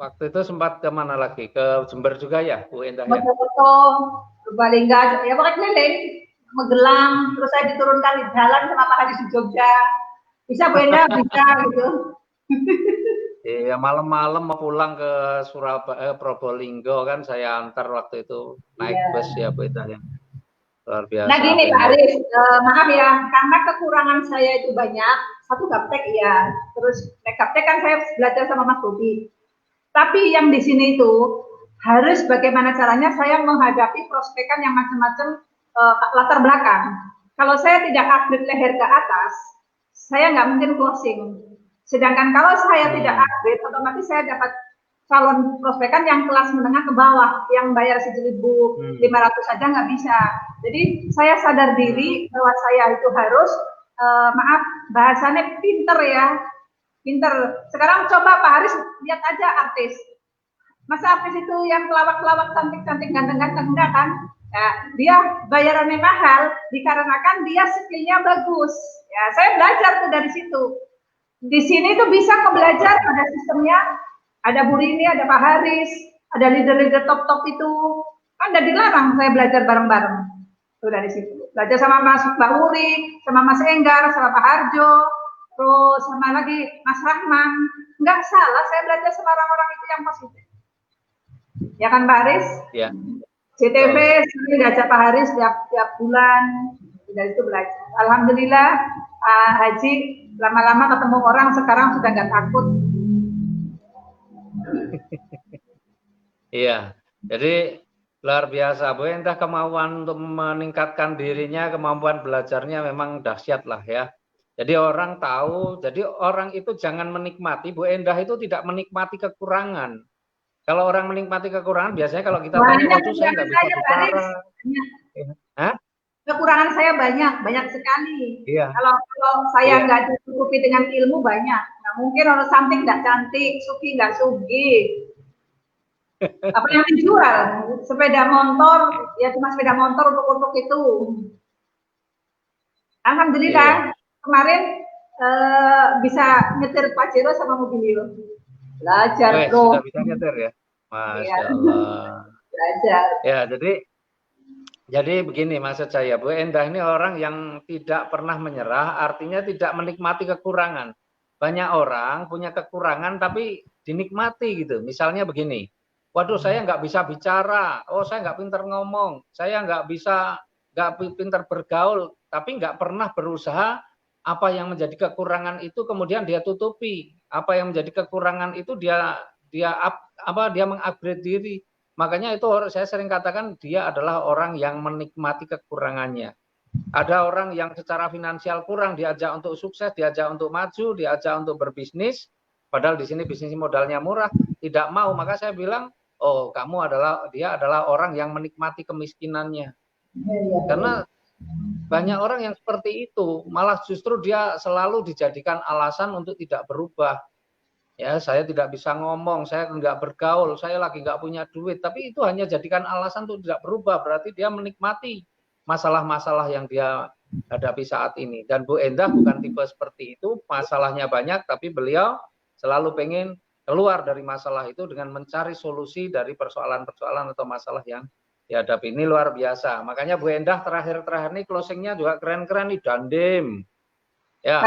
waktu itu sempat ke mana lagi? Ke Jember juga ya, Bu Endah ya? Mojokerto, Purbalingga, ya pokoknya keliling. Magelang, terus saya diturunkan di jalan sama Pak Haris di Jogja. Bisa Bu Endah, bisa gitu. Iya, malam-malam mau pulang ke Surabaya, Probolinggo kan saya antar waktu itu naik bus ya Bu Endah ya. Luar biasa. Nah gini Pak Haris, maaf ya, karena kekurangan saya itu banyak. Satu gaptek ya, terus gaptek kan saya belajar sama Mas Bobi. Tapi yang di sini itu harus bagaimana caranya saya menghadapi prospekan yang macam-macam latar belakang. Kalau saya tidak upgrade leher ke atas, saya nggak mungkin closing. Sedangkan kalau saya tidak upgrade, otomatis saya dapat calon prospekan yang kelas menengah ke bawah, yang bayar 1.500 saja nggak bisa. Jadi saya sadar diri bahwa saya itu harus, maaf bahasanya pinter ya, pinter. Sekarang coba Pak Haris lihat aja artis. Masa artis itu yang pelawak-pelawak cantik-cantik ganteng-ganteng enggak kan? Ya, dia bayarannya mahal dikarenakan dia skillnya bagus. Ya, saya belajar tuh dari situ. Di sini tuh bisa belajar ada sistemnya, ada Bu Rini, ada Pak Haris, ada leader-leader top-top itu. Kan udah dilarang saya belajar bareng-bareng. Tuh dari situ. Belajar sama Mas Mbak Uri, sama Mas Enggar, sama Pak Harjo, terus sama lagi Mas Rahman. Enggak salah saya belajar sama orang-orang itu yang positif. Ya kan Pak Haris? Ya. CTV sering ngajak Pak Haris tiap bulan, dari itu belajar. Alhamdulillah Haji lama-lama ketemu orang sekarang sudah nggak takut. Iya, jadi luar biasa Bu, entah kemauan untuk meningkatkan dirinya, kemampuan belajarnya memang dahsyat lah ya. Jadi orang tahu, jadi orang itu jangan menikmati, Bu Endah itu tidak menikmati kekurangan. Kalau orang menikmati kekurangan, biasanya kalau kita tanya, waduh saya nggak bisa bicara. Hah? Kekurangan saya banyak sekali. Iya. Kalau saya nggak dicukupi dengan ilmu banyak. Nah, mungkin orang cantik nggak cantik, sugi nggak sugi. Apa yang dijual? Sepeda motor, ya cuma sepeda motor untuk itu. Alhamdulillah kemarin bisa nyetir Pajero sama Mobilio. Belajar bro. Sudah bisa nyetir ya, Masya Allah. Belajar. Ya, jadi begini maksud saya, Bu Endah ini orang yang tidak pernah menyerah, artinya tidak menikmati kekurangan. Banyak orang punya kekurangan tapi dinikmati gitu. Misalnya begini, waduh saya nggak bisa bicara, oh saya nggak pintar ngomong, saya nggak pintar bergaul, tapi nggak pernah berusaha apa yang menjadi kekurangan itu kemudian dia tutupi. Apa yang menjadi kekurangan itu dia mengupgrade diri. Makanya itu saya sering katakan dia adalah orang yang menikmati kekurangannya. Ada orang yang secara finansial kurang, diajak untuk sukses, diajak untuk maju, diajak untuk berbisnis, padahal di sini bisnis modalnya murah, tidak mau. Maka saya bilang, oh dia adalah orang yang menikmati kemiskinannya. Karena banyak orang yang seperti itu, malah justru dia selalu dijadikan alasan untuk tidak berubah. Ya, saya tidak bisa ngomong, saya nggak bergaul, saya lagi nggak punya duit. Tapi itu hanya jadikan alasan untuk tidak berubah. Berarti dia menikmati masalah-masalah yang dia hadapi saat ini. Dan Bu Endah bukan tipe seperti itu, masalahnya banyak, tapi beliau selalu pengen keluar dari masalah itu dengan mencari solusi dari persoalan-persoalan atau masalah yang dihadapi. Ini luar biasa. Makanya Bu Endah terakhir-terakhir ini closingnya juga keren-keren nih, Dandim. Ya.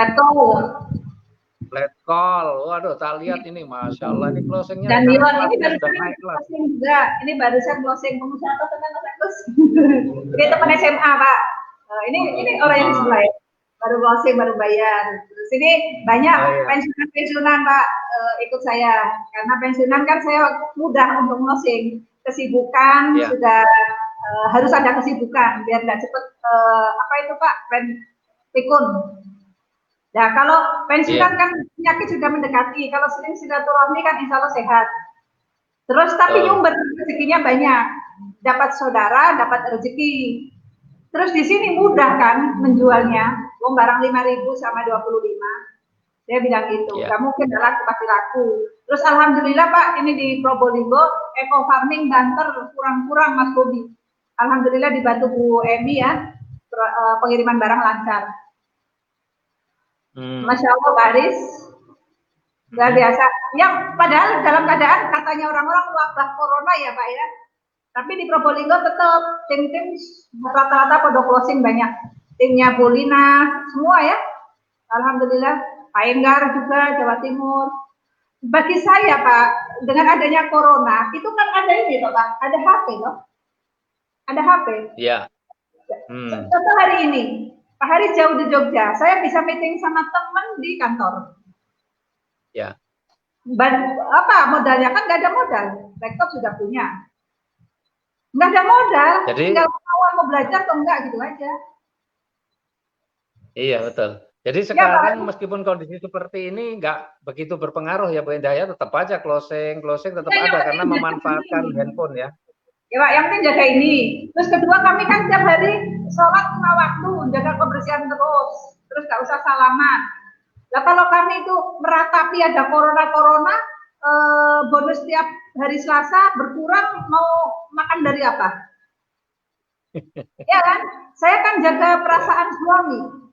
Let call, waduh, tak lihat ini, masya Allah, ini closingnya. Dan Dion ini barusan closing juga, ini barusan closing pengusaha atau ini teman SMA Pak. Ini orang yang sebelah, baru closing, baru bayar. Terus ini banyak pensiunan Pak ikut saya, karena pensiunan kan saya mudah untuk closing. Kesibukan sudah harus ada kesibukan biar nggak cepet apa itu Pak, pikun. Nah, kalau pensiunan kan penyakit sudah mendekati, kalau sering silaturahmi kan insya Allah sehat. Terus tapi nyumber rezekinya banyak. Dapat saudara, dapat rezeki. Terus di sini mudah kan menjualnya. Barang 5.000 sama 25. Dia bilang gitu. Gak mungkin laku pasti laku. Terus alhamdulillah Pak, ini di Probolinggo eco farming banter kurang-kurang Mas Bobi. Alhamdulillah dibantu Bu Emi ya. Pengiriman barang lancar. Masya Allah Baris. Luar biasa. Yang padahal dalam keadaan katanya orang-orang wabah corona ya Pak ya. Tapi di Probolinggo tetap tim-tim rata-rata pada closing banyak. Timnya Bolina semua ya. Alhamdulillah. Pak Enggar juga Jawa Timur. Bagi saya Pak, dengan adanya corona itu kan ada ini loh Pak, ada HP loh. Ada HP. Iya. Contoh hari ini, Pak Haris jauh di Jogja, saya bisa meeting sama teman di kantor. Ya. Apa modalnya kan nggak ada modal, laptop sudah punya. Nggak ada modal, tinggal mau belajar atau enggak gitu aja. Iya betul. Jadi sekarang meskipun kondisi seperti ini nggak begitu berpengaruh ya Bu Endah ya, tetap aja closing tetap ada karena memanfaatkan handphone ya. Ya Pak, yang penting jaga ini. Terus kedua kami kan tiap hari sholat 5 waktu, jaga kebersihan terus nggak usah salaman. Nah kalau kami itu meratapi ada corona, bonus tiap hari Selasa berkurang, mau makan dari apa? Ya kan? Saya kan jaga perasaan suami.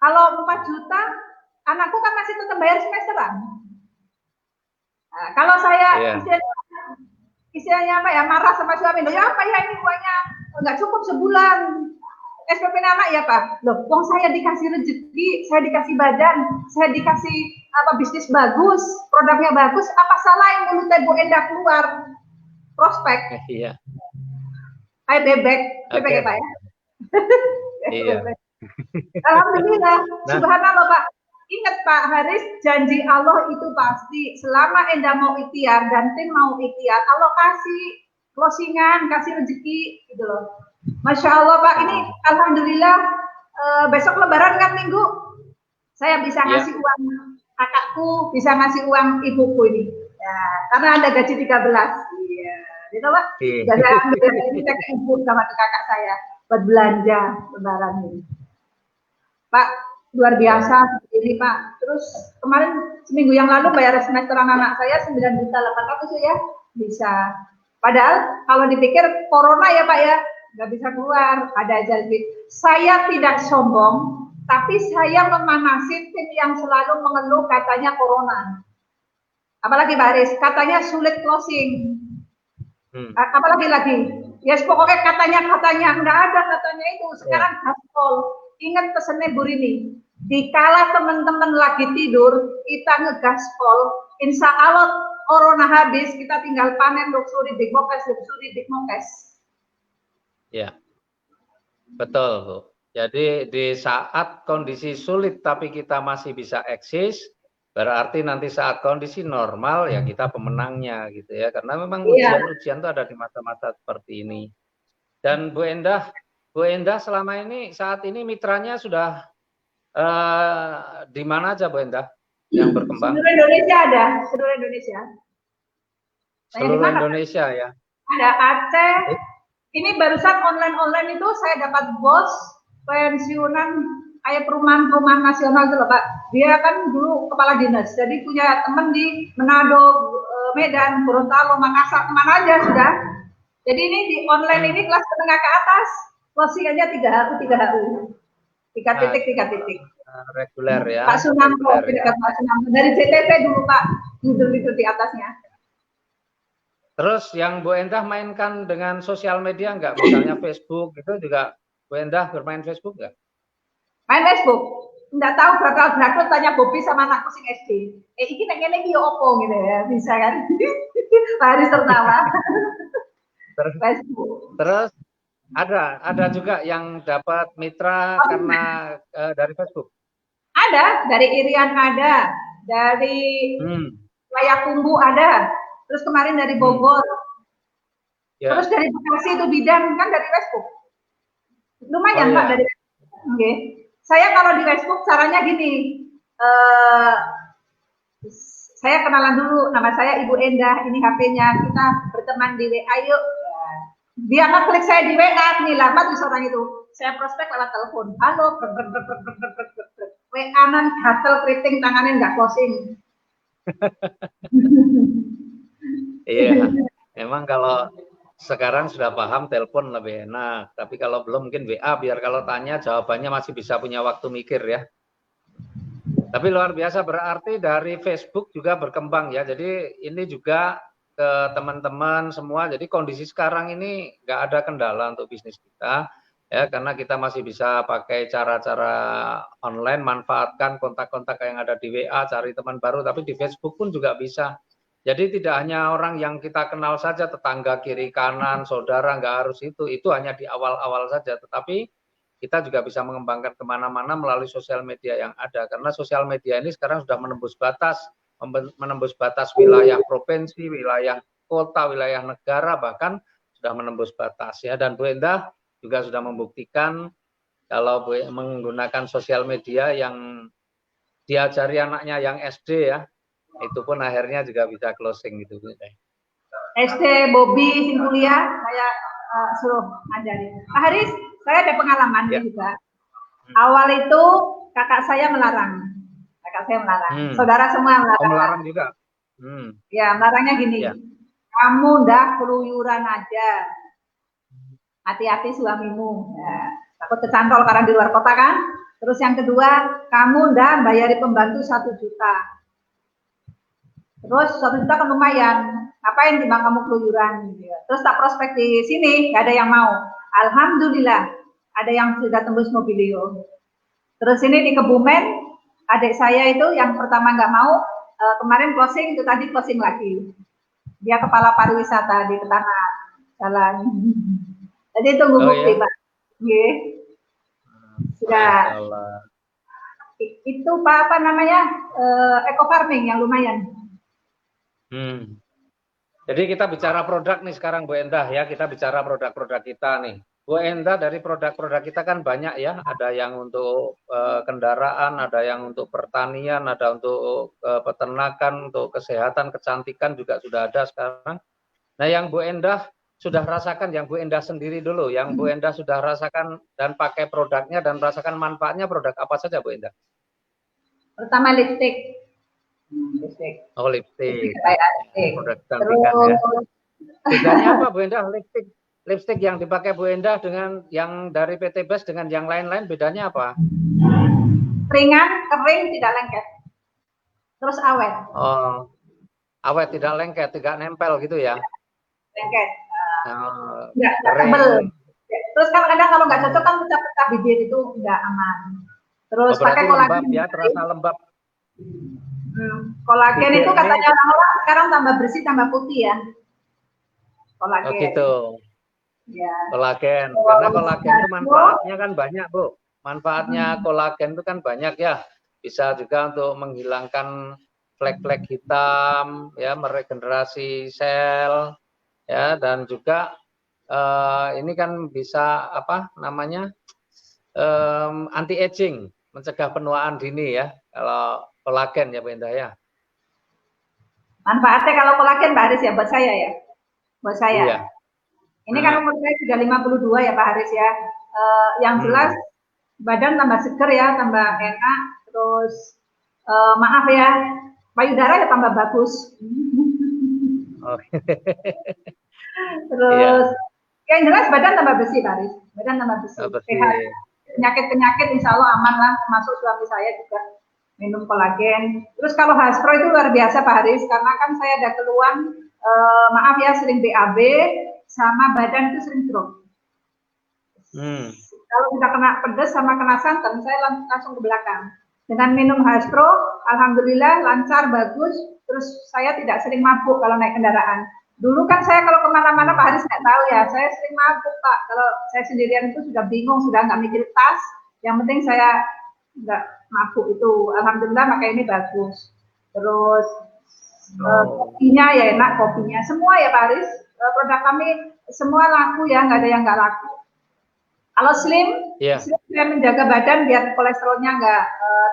Kalau 4 juta, anakku kan masih tetap bayar semesteran. Nah, kalau saya istilahnya apa ya, marah sama suami, ya apa ya ini uangnya nggak cukup sebulan. SPP anak ya Pak, loh, uang saya dikasih rezeki, saya dikasih badan, saya dikasih bisnis bagus, produknya bagus, apa salah yang mulutnya Bu Endah keluar prospek? Iya. Kayak bebek ya Pak ya. Iya. Alhamdulillah, subhanallah Pak. Ingat Pak Haris, janji Allah itu pasti. Selama Endah mau ikhtiar dan tim mau ikhtiar, Allah kasih closingan, kasih rezeki gitu loh. Masya Allah Pak, ini alhamdulillah besok Lebaran kan Minggu, saya bisa ngasih uang kakakku, bisa ngasih uang ibuku ini. Ya, karena ada gaji 13. Iya, gitu Pak. Jadi alhamdulillah ini saya ke ibu sama ke kakak saya buat belanja Lebaran ini. Pak, luar biasa ini Pak. Terus kemarin seminggu yang lalu bayar semester anak saya 9.800.000 ya, bisa. Padahal kalau dipikir corona ya Pak ya, nggak bisa keluar, ada aja lebih. Saya tidak sombong, tapi saya memanasi tim yang selalu mengeluh katanya corona. Apalagi Baris, katanya sulit closing. Apalagi lagi, ya pokoknya katanya nggak ada katanya itu. Sekarang gaspol. Ingat pesannya Bu Rini, dikala teman-teman lagi tidur, kita ngegaspol, insya Allah corona habis, kita tinggal panen luxury big mokes. Ya, betul Bu. Jadi di saat kondisi sulit tapi kita masih bisa eksis, berarti nanti saat kondisi normal ya kita pemenangnya gitu ya. Karena memang ujian-ujian itu ada di masa-masa seperti ini. Dan Bu Endah selama ini saat ini mitranya sudah di mana aja Bu Endah yang berkembang? Seluruh Indonesia ada, seluruh Indonesia. Seluruh Indonesia ya. Ada Aceh. Ini barusan online itu saya dapat bos pensiunan kayak perumahan nasional itu loh Pak. Dia kan dulu kepala dinas, jadi punya teman di Manado, Medan, Gorontalo, Makassar, kemana aja sudah. Jadi ini di online ini kelas menengah ke atas, closing-nya 3 HU. 3 titik. Reguler ya. Pak Sunamto, Pak Sunamto. Dari CTP dulu Pak, itu di atasnya. Terus yang Bu Endah mainkan dengan sosial media nggak? Misalnya Facebook itu juga Bu Endah bermain Facebook nggak? Main Facebook. Nggak tahu bakal tanya Bobi sama anakku sing SD. Iki nek ngene iki yo opo gitu ya, bisa kan? Harus tertawa. Terus ada juga yang dapat mitra karena dari Facebook. Ada, dari Irian ada, dari Layakumbu ada. Terus kemarin dari Bogor, terus dari Bekasi itu bidan kan dari Facebook. Lumayan Pak dari Facebook. Saya kalau di Facebook caranya gini, saya kenalan dulu, nama saya Ibu Endah, ini HP-nya, kita berteman di WA yuk. Dia ngeklik saya di WA, nih lama tuh orang itu. Saya prospek lewat telepon, halo, WA-nan gatel keriting, tangannya nggak closing. Iya, memang kalau sekarang sudah paham telepon lebih enak, tapi kalau belum mungkin WA biar kalau tanya jawabannya masih bisa punya waktu mikir ya. Tapi luar biasa berarti dari Facebook juga berkembang ya. Jadi ini juga ke teman-teman semua. Jadi kondisi sekarang ini nggak ada kendala untuk bisnis kita ya, karena kita masih bisa pakai cara-cara online, manfaatkan kontak-kontak yang ada di WA, cari teman baru. Tapi di Facebook pun juga bisa. Jadi tidak hanya orang yang kita kenal saja, tetangga kiri kanan, saudara, nggak harus itu hanya di awal-awal saja. Tetapi kita juga bisa mengembangkan kemana-mana melalui sosial media yang ada. Karena sosial media ini sekarang sudah menembus batas wilayah provinsi, wilayah kota, wilayah negara, bahkan sudah menembus batas ya. Dan Bu Endah juga sudah membuktikan kalau menggunakan sosial media yang diajari anaknya yang SD ya, itu pun akhirnya juga bisa closing gitu. SD Bobby sing kuliah saya suruh ngajarin. Pak Haris, saya ada pengalaman ya. juga. Awal itu kakak saya melarang. Saudara semua melarang. Melarang juga. Ya, melarangnya gini. Ya. Kamu ndak keluyuran aja. Hati-hati suamimu. Ya. Takut kecantol karena di luar kota kan. Terus yang kedua, kamu ndak bayari pembantu 1 juta. Terus 1 juta kan lumayan. Ngapain timbang kamu keluyuran? Terus tak prospek di sini, nggak ada yang mau. Alhamdulillah, ada yang sudah tembus Mobilio. Terus ini di Kebumen, adik saya itu yang pertama nggak mau, kemarin closing, itu tadi closing lagi. Dia kepala pariwisata di Petana Jalan. Jadi tunggu bukti, Pak. Yeah. Sudah. Itu Pak, apa namanya, eco farming yang lumayan. Jadi kita bicara produk nih sekarang Bu Endah ya, kita bicara produk-produk kita nih. Bu Endah, dari produk-produk kita kan banyak ya, ada yang untuk kendaraan, ada yang untuk pertanian, ada untuk peternakan, untuk kesehatan, kecantikan juga sudah ada sekarang. Nah yang Bu Endah sudah rasakan, yang Bu Endah sendiri dulu, yang Bu Endah sudah rasakan dan pakai produknya dan rasakan manfaatnya, produk apa saja Bu Endah? Pertama lipstick. Oh lipstick. Produk kecantikan ya. Bedanya apa Bu Endah lipstick yang dipakai Bu Endah dengan yang dari PT Best dengan yang lain-lain bedanya apa? Ringan, kering, tidak lengket. Terus awet. Oh, awet, tidak lengket, tidak nempel gitu ya? Lengket. Nggak tebel. Terus kadang kalau nggak cocok kan pecah-pecah bibir itu nggak aman. Terus pakai kolagen ya, terasa lembab. Kolagen itu katanya orang-orang sekarang tambah bersih, tambah putih ya. Kolagen. Oh gitu. Ya. Kolagen, karena kolagen itu manfaatnya kan banyak Bu. Manfaatnya kolagen itu kan banyak ya. Bisa juga untuk menghilangkan flek-flek hitam, ya, meregenerasi sel, ya, dan juga ini kan bisa apa namanya anti aging, mencegah penuaan dini ya. Kalau kolagen ya Bu Endah ya. Manfaatnya kalau kolagen Pak Haris ya buat saya ya. Buat saya. Iya. Ini kan umur saya sudah 52 ya Pak Haris ya. Yang jelas badan tambah seger ya, tambah enak. Terus maaf ya, payudara ya tambah bagus. Terus yang jelas badan tambah bersih Pak Haris. Badan tambah bersih. Sehat. Penyakit-penyakit insya Allah aman lah, termasuk suami saya juga minum kolagen. Terus kalau Haspro itu luar biasa Pak Haris, karena kan saya ada keluhan, maaf ya, sering BAB, sama badan itu sering drop. Kalau kita kena pedas sama kena santan, saya langsung ke belakang. Dengan minum Haspro, alhamdulillah lancar, bagus. Terus saya tidak sering mabuk kalau naik kendaraan. Dulu kan saya kalau kemana-mana Pak Haris nggak tahu ya, saya sering mabuk Pak. Kalau saya sendirian itu sudah bingung, sudah nggak mikir tas. Yang penting saya nggak mabuk itu. Alhamdulillah makanya ini bagus. Terus kopinya ya enak, kopinya semua ya Pak Haris. Produk kami semua laku ya, nggak ada yang nggak laku. Kalau slim, slim saya menjaga badan biar kolesterolnya nggak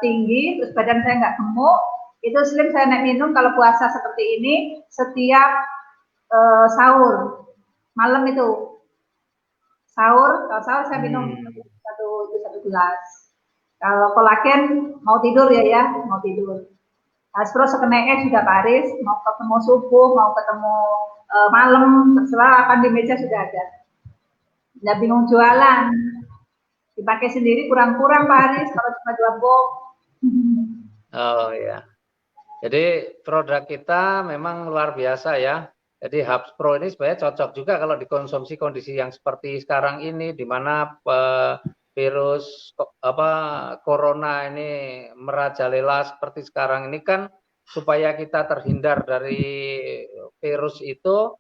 tinggi, terus badan saya nggak gemuk. Itu sering saya minum kalau puasa seperti ini setiap sahur malam itu. Kalau sahur saya minum satu gelas. Kalau kolagen mau tidur mau tidur. Aspro sekenanya sudah Paris, mau ketemu subuh, mau ketemu malam, terserah akan di meja sudah ada. Nggak bingung jualan. Dipakai sendiri kurang-kurang Pak Haris kalau cuma 2 box. Oh ya. Jadi produk kita memang luar biasa ya. Jadi Hubs Pro ini sebenarnya cocok juga kalau dikonsumsi kondisi yang seperti sekarang ini, di mana virus corona ini merajalela seperti sekarang ini kan, supaya kita terhindar dari virus itu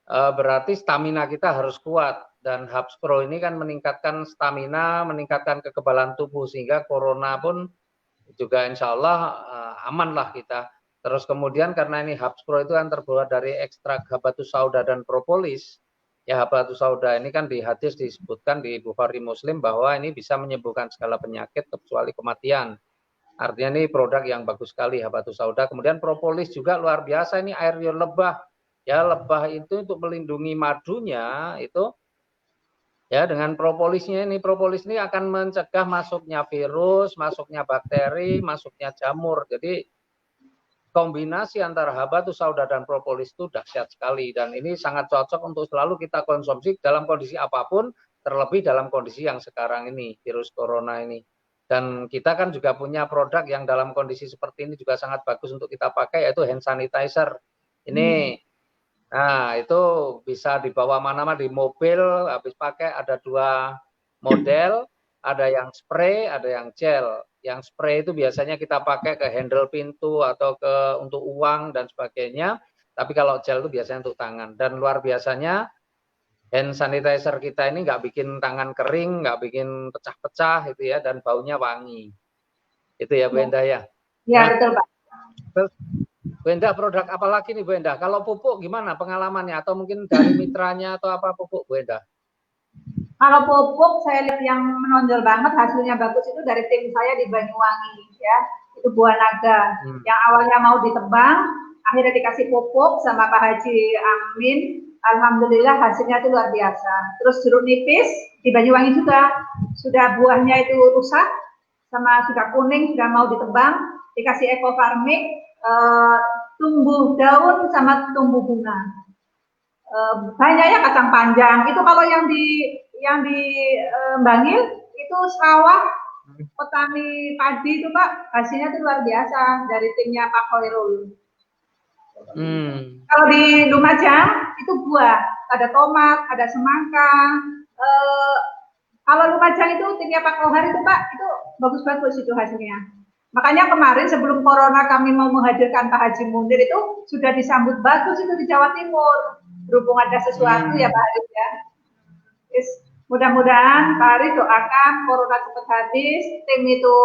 berarti stamina kita harus kuat, dan Hubs Pro ini kan meningkatkan stamina, meningkatkan kekebalan tubuh sehingga corona pun juga insya Allah aman lah kita. Terus kemudian karena ini Hubs Pro itu kan terbuat dari ekstrak habatus sauda dan propolis. Ya, habatus sauda ini kan di hadis disebutkan di Bukhari Muslim bahwa ini bisa menyembuhkan segala penyakit kecuali kematian. Artinya ini produk yang bagus sekali habatus sauda. Kemudian propolis juga luar biasa, ini air lebah. Ya, lebah itu untuk melindungi madunya itu. Ya, dengan propolis ini akan mencegah masuknya virus, masuknya bakteri, masuknya jamur. Jadi kombinasi antara habatus sauda dan propolis itu dahsyat sekali, dan ini sangat cocok untuk selalu kita konsumsi dalam kondisi apapun, terlebih dalam kondisi yang sekarang ini, virus corona ini. Dan kita kan juga punya produk yang dalam kondisi seperti ini juga sangat bagus untuk kita pakai, yaitu hand sanitizer. Ini nah, itu bisa dibawa mana-mana, di mobil, habis pakai ada 2 model, ada yang spray, ada yang gel. Yang spray itu biasanya kita pakai ke handle pintu atau untuk uang dan sebagainya. Tapi kalau gel itu biasanya untuk tangan. Dan luar biasanya hand sanitizer kita ini nggak bikin tangan kering, nggak bikin pecah-pecah itu ya, dan baunya wangi. Itu ya Bu Endah ya. Ya, betul Pak. Terus Bu Endah, produk apa lagi nih Bu Endah? Kalau pupuk gimana pengalamannya? Atau mungkin dari mitranya atau apa pupuk Bu Endah? Kalau pupuk saya lihat yang menonjol banget hasilnya bagus itu dari tim saya di Banyuwangi ya. Itu buah naga. Yang awalnya mau ditebang, akhirnya dikasih pupuk sama Pak Haji Amin. Alhamdulillah hasilnya itu luar biasa. Terus jeruk nipis di Banyuwangi juga sudah buahnya itu rusak sama sudah kuning, sudah mau ditebang, dikasih eco farming, tumbuh daun sama tumbuh bunga. Banyaknya kacang panjang. Itu kalau yang di Bangil itu sawah petani padi itu Pak, hasilnya itu luar biasa dari timnya Pak Khairul. Kalau di Lumajang itu buah, ada tomat, ada semangka. Kalau Lumajang itu timnya Pak Kohar itu Pak, itu bagus-bagus itu hasilnya. Makanya kemarin sebelum corona kami mau menghadirkan Pak Haji Mundir itu sudah disambut bagus itu di Jawa Timur. Berhubung ada sesuatu ya Pak Haji ya. Mudah-mudahan Pak Haris doakan corona cepat habis, tim itu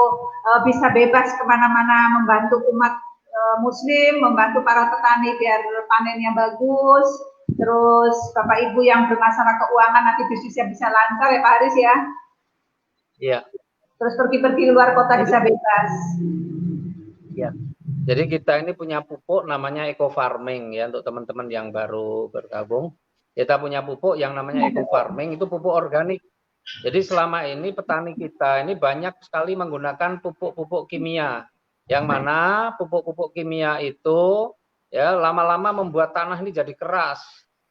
bisa bebas kemana-mana membantu umat muslim, membantu para petani biar panennya bagus, terus Bapak Ibu yang bermasalah keuangan nanti bisnisnya bisa lancar ya Pak Haris ya. Iya. Terus pergi-pergi luar kota bisa bebas. Iya. Jadi kita ini punya pupuk namanya eco farming ya, untuk teman-teman yang baru bergabung. Kita punya pupuk yang namanya eco farming, itu pupuk organik. Jadi selama ini petani kita ini banyak sekali menggunakan pupuk-pupuk kimia. Yang mana pupuk-pupuk kimia itu ya lama-lama membuat tanah ini jadi keras.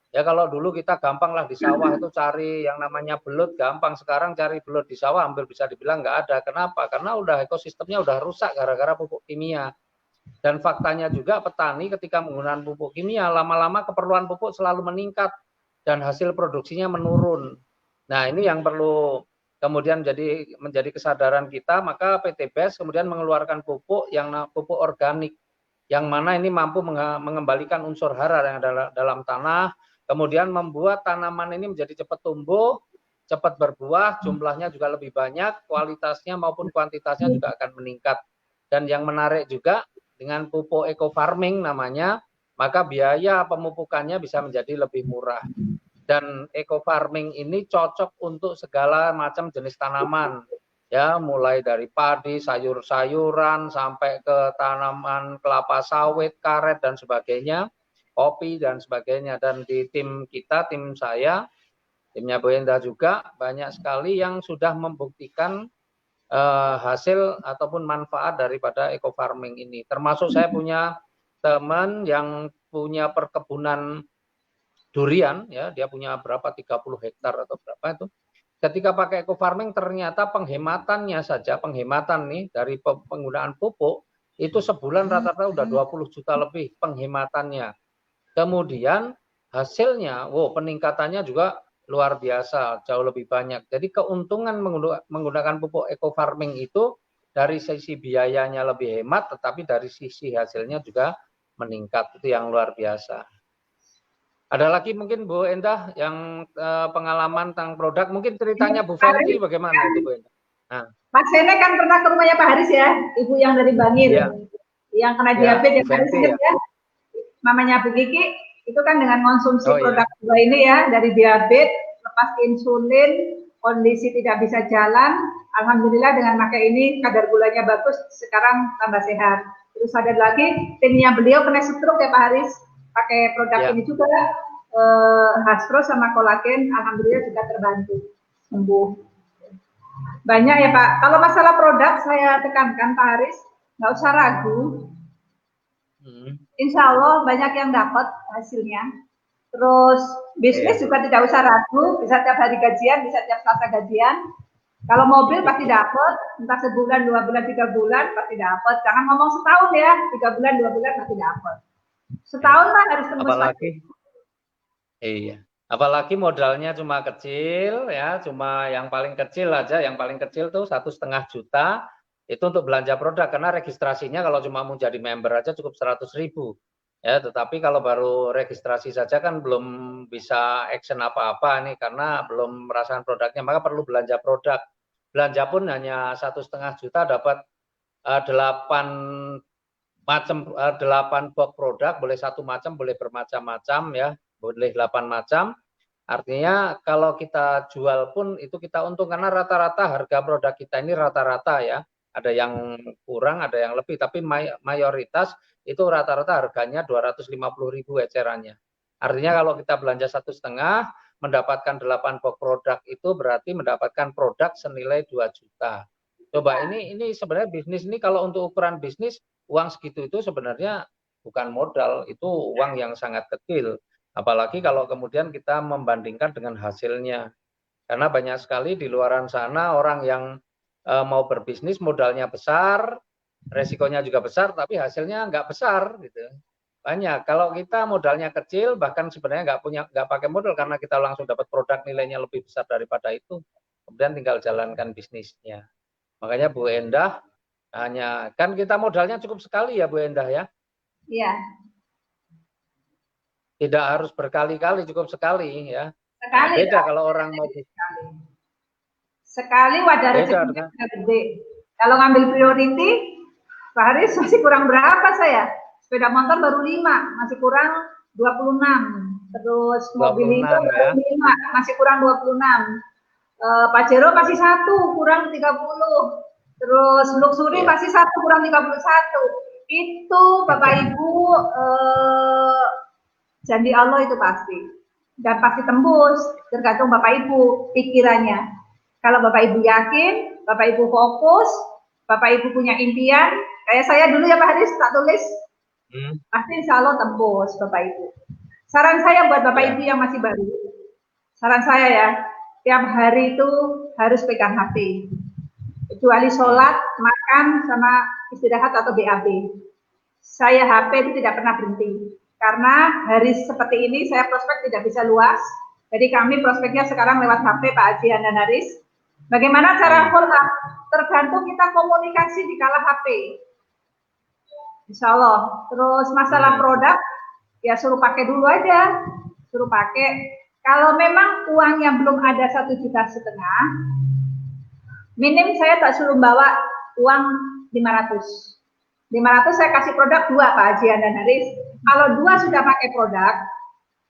Ya kalau dulu kita gampang lah di sawah itu cari yang namanya belut gampang, sekarang cari belut di sawah hampir bisa dibilang nggak ada. Kenapa? Karena udah ekosistemnya udah rusak gara-gara pupuk kimia. Dan faktanya juga petani ketika menggunakan pupuk kimia lama-lama keperluan pupuk selalu meningkat dan hasil produksinya menurun. Nah, ini yang perlu kemudian menjadi kesadaran kita, maka PT BES kemudian mengeluarkan pupuk yang pupuk organik, yang mana ini mampu mengembalikan unsur hara yang ada dalam tanah, kemudian membuat tanaman ini menjadi cepat tumbuh, cepat berbuah, jumlahnya juga lebih banyak, kualitasnya maupun kuantitasnya juga akan meningkat. Dan yang menarik juga dengan pupuk eco farming namanya, maka biaya pemupukannya bisa menjadi lebih murah. Dan eco farming ini cocok untuk segala macam jenis tanaman. ya, mulai dari padi, sayur-sayuran, sampai ke tanaman kelapa sawit, karet, dan sebagainya, kopi, dan sebagainya. Dan di tim kita, tim saya, timnya Bu Endah juga, banyak sekali yang sudah membuktikan hasil ataupun manfaat daripada eco farming ini. Termasuk saya punya teman yang punya perkebunan durian, ya, dia punya berapa, 30 hektar atau berapa itu. Ketika pakai eco farming ternyata penghematannya saja, penghematan nih dari penggunaan pupuk itu sebulan rata-rata udah 20 juta lebih penghematannya. Kemudian hasilnya, wow, peningkatannya juga luar biasa, jauh lebih banyak. Jadi keuntungan menggunakan pupuk eco farming itu dari sisi biayanya lebih hemat, tetapi dari sisi hasilnya juga meningkat. Itu yang luar biasa. Ada lagi mungkin Bu Endah yang pengalaman tentang produk, mungkin ceritanya Bu Fenty bagaimana itu Bu Endah? Nah. Mas Sene kan pernah ke rumahnya Pak Haris ya, ibu yang dari Bangil, ya, yang kena diabetes, Bu Fenty, ya. Mamanya Bu Kiki itu kan dengan konsumsi produk ya. dua ini ya, dari diabetes, lepas insulin, kondisi tidak bisa jalan, alhamdulillah dengan pakai ini kadar gulanya bagus, sekarang tambah sehat. Terus ada lagi timnya beliau kena stroke ya Pak Haris, pakai produk ini juga, Haspro sama kolagen, alhamdulillah juga terbantu sembuh. Banyak ya Pak. Kalau masalah produk saya tekankan Pak Haris, nggak usah ragu. Insya Allah banyak yang dapat hasilnya. Terus bisnis juga tidak usah ragu, bisa tiap hari gajian, bisa tiap Selasa gajian. Kalau mobil pasti dapat, entah sebulan, 2 bulan, 3 bulan pasti dapat. Jangan ngomong setahun ya, 3 bulan, 2 bulan pasti dapat. Setahun mah harus tembus. Apalagi, iya. Apalagi modalnya cuma kecil ya, cuma yang paling kecil aja, yang paling kecil tuh 1,5 juta itu untuk belanja produk, karena registrasinya kalau cuma mau jadi member aja cukup 100.000 ya, tetapi kalau baru registrasi saja kan belum bisa action apa-apa nih karena belum merasakan produknya, maka perlu belanja produk. Belanja pun hanya 1,5 juta dapat 8 box produk, boleh satu macam, boleh bermacam-macam ya, boleh 8 macam. Artinya kalau kita jual pun itu kita untung, karena rata-rata harga produk kita ini rata-rata ya, ada yang kurang, ada yang lebih, tapi mayoritas itu rata-rata harganya 250.000 ecerannya. Artinya kalau kita belanja 1,5, mendapatkan 8 box produk itu berarti mendapatkan produk senilai 2 juta. Coba ini sebenarnya bisnis ini kalau untuk ukuran bisnis, uang segitu itu sebenarnya bukan modal, itu uang yang sangat kecil. Apalagi kalau kemudian kita membandingkan dengan hasilnya. Karena banyak sekali di luaran sana orang yang mau berbisnis modalnya besar, resikonya juga besar, tapi hasilnya nggak besar gitu. Banyak. Kalau kita modalnya kecil, bahkan sebenarnya nggak pakai modal karena kita langsung dapat produk nilainya lebih besar daripada itu. Kemudian tinggal jalankan bisnisnya. Makanya Bu Endah hanya, kan kita modalnya cukup sekali ya Bu Endah ya? Iya. Tidak harus berkali-kali, cukup sekali ya. Sekali. Nah, beda kalau orang mau sekali wadah rezekinya gede. Kalau ngambil priority, Pak Haris masih kurang berapa saya? Sepeda motor baru 5, masih kurang 26. Terus mobil itu baru 5, masih kurang 26. Pajero masih 1, kurang 30. Terus Luxury masih 1, kurang 31. Itu Bapak Ibu janji Allah itu pasti. Dan pasti tembus, tergantung Bapak Ibu pikirannya. Kalau Bapak Ibu yakin, Bapak Ibu fokus, Bapak Ibu punya impian, kayak saya dulu ya Pak Haris, tak tulis, pasti insya Allah tembus Bapak Ibu. Saran saya buat Bapak Ibu yang masih baru, saran saya ya, tiap hari itu harus pegang HP. Kecuali sholat, makan, sama istirahat atau BAB. Saya HP itu tidak pernah berhenti. Karena hari seperti ini saya prospek tidak bisa luas. Jadi kami prospeknya sekarang lewat HP Pak Haji dan Haris. Bagaimana cara follow up? Tergantung kita komunikasi di kala HP. Insya Allah. Terus masalah produk, ya suruh pakai dulu aja. Suruh pakai. Kalau memang uangnya belum ada 1,5 juta, minim saya tak suruh bawa uang 500. 500 saya kasih produk 2 Pak Haji dan Haris. Kalau 2 sudah pakai produk,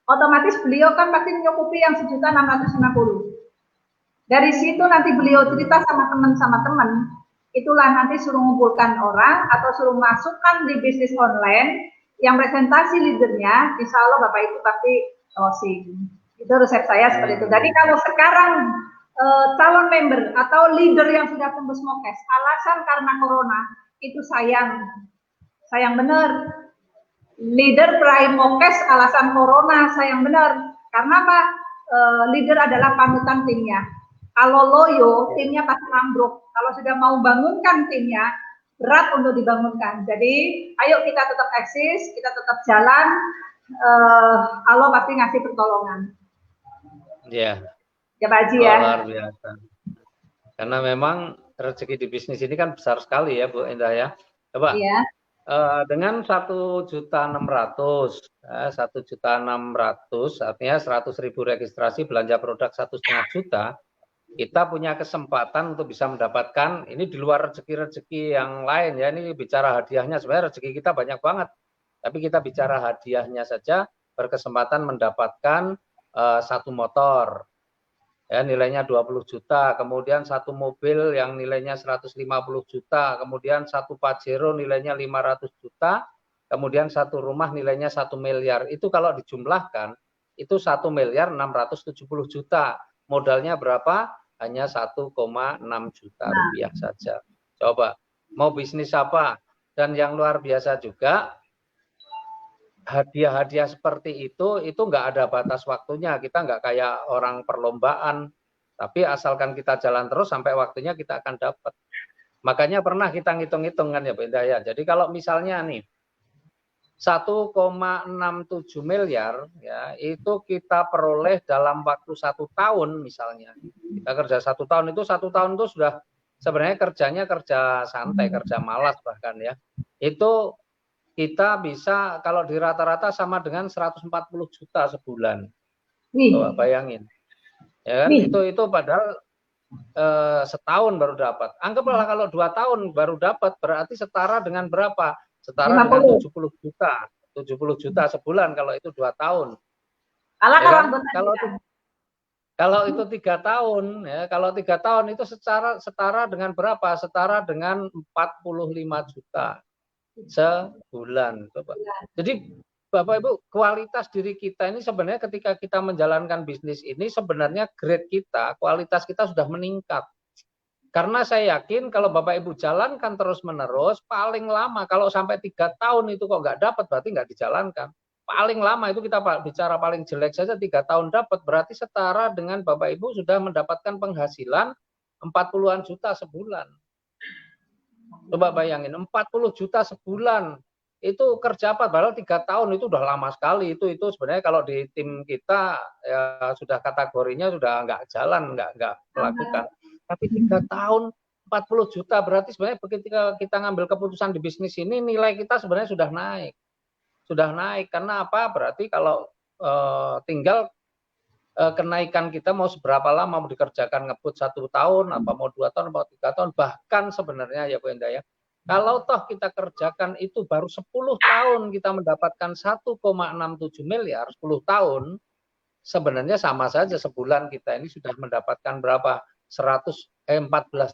otomatis beliau kan pasti mencukupi yang 1.650. Dari situ nanti beliau cerita sama teman, itulah nanti suruh ngumpulkan orang atau suruh masukkan di bisnis online yang presentasi leadernya, insya Allah Bapak Ibu pasti closing. Itu resep saya seperti itu. Jadi kalau sekarang calon member atau leader yang sudah tembus MOKES, alasan karena corona, itu sayang benar. Leader peraih MOKES alasan corona, sayang benar. Karena apa? Leader adalah panutan timnya. Kalau loyo, timnya pasti ambruk. Kalau sudah mau bangunkan timnya, berat untuk dibangunkan. Jadi, ayo kita tetap eksis, kita tetap jalan. Allah pasti ngasih pertolongan. Ya. Ya Pak Haji ya. Luar biasa. Karena memang rezeki di bisnis ini kan besar sekali ya Bu Endah ya. Coba. Iya. Dengan 1.600.000, 1.600.000 artinya 100.000 registrasi belanja produk 1,5 juta, kita punya kesempatan untuk bisa mendapatkan, ini di luar rezeki-rezeki yang lain ya, ini bicara hadiahnya, sebenarnya rezeki kita banyak banget, tapi kita bicara hadiahnya saja, berkesempatan mendapatkan satu motor, ya nilainya 20 juta, kemudian satu mobil yang nilainya 150 juta, kemudian satu Pajero nilainya 500 juta, kemudian satu rumah nilainya 1 miliar. Itu kalau dijumlahkan, itu 1.670.000.000 juta. Modalnya berapa? Hanya 1,6 juta rupiah saja. Coba, mau bisnis apa? Dan yang luar biasa juga, hadiah-hadiah seperti itu nggak ada batas waktunya. Kita nggak kayak orang perlombaan, tapi asalkan kita jalan terus sampai waktunya kita akan dapat. Makanya pernah kita ngitung-ngitung kan ya Bu Indah ya. Jadi kalau misalnya nih 1,67 miliar ya, itu kita peroleh dalam waktu 1 tahun misalnya. Kita kerja 1 tahun itu sudah sebenarnya kerjanya kerja santai, kerja malas bahkan ya. Itu kita bisa kalau di rata-rata sama dengan 140 juta sebulan. Coba bayangin. Ya kan? Itu padahal setahun baru dapat. Anggaplah kalau 2 tahun baru dapat, berarti setara dengan berapa? Setara dengan 70 juta. 70 juta sebulan kalau itu 2 tahun. Ya kan? Kalau itu 3 tahun, ya, kalau 3 tahun itu setara dengan berapa? Setara dengan 45 juta sebulan. Coba. Jadi Bapak Ibu, kualitas diri kita ini sebenarnya ketika kita menjalankan bisnis ini sebenarnya grade kita, kualitas kita sudah meningkat. Karena saya yakin kalau Bapak Ibu jalankan terus-menerus, paling lama kalau sampai 3 tahun itu kok nggak dapat, berarti nggak dijalankan. Paling lama itu kita bicara paling jelek saja 3 tahun dapat, berarti setara dengan Bapak Ibu sudah mendapatkan penghasilan 40-an juta sebulan. Coba bayangin, 40 juta sebulan. Itu kerja apa? Padahal 3 tahun itu udah lama sekali. Itu sebenarnya kalau di tim kita ya sudah kategorinya sudah nggak jalan, nggak melakukan. Tapi 3 tahun 40 juta berarti sebenarnya ketika kita ngambil keputusan di bisnis ini nilai kita sebenarnya sudah naik. Sudah naik karena apa? Berarti kalau tinggal kenaikan kita mau seberapa lama mau dikerjakan ngebut 1 tahun, apa mau 2 tahun, mau 3 tahun, bahkan sebenarnya ya Bu Endah ya. Kalau toh kita kerjakan itu baru 10 tahun kita mendapatkan 1,67 miliar, 10 tahun, sebenarnya sama saja sebulan kita ini sudah mendapatkan berapa? 14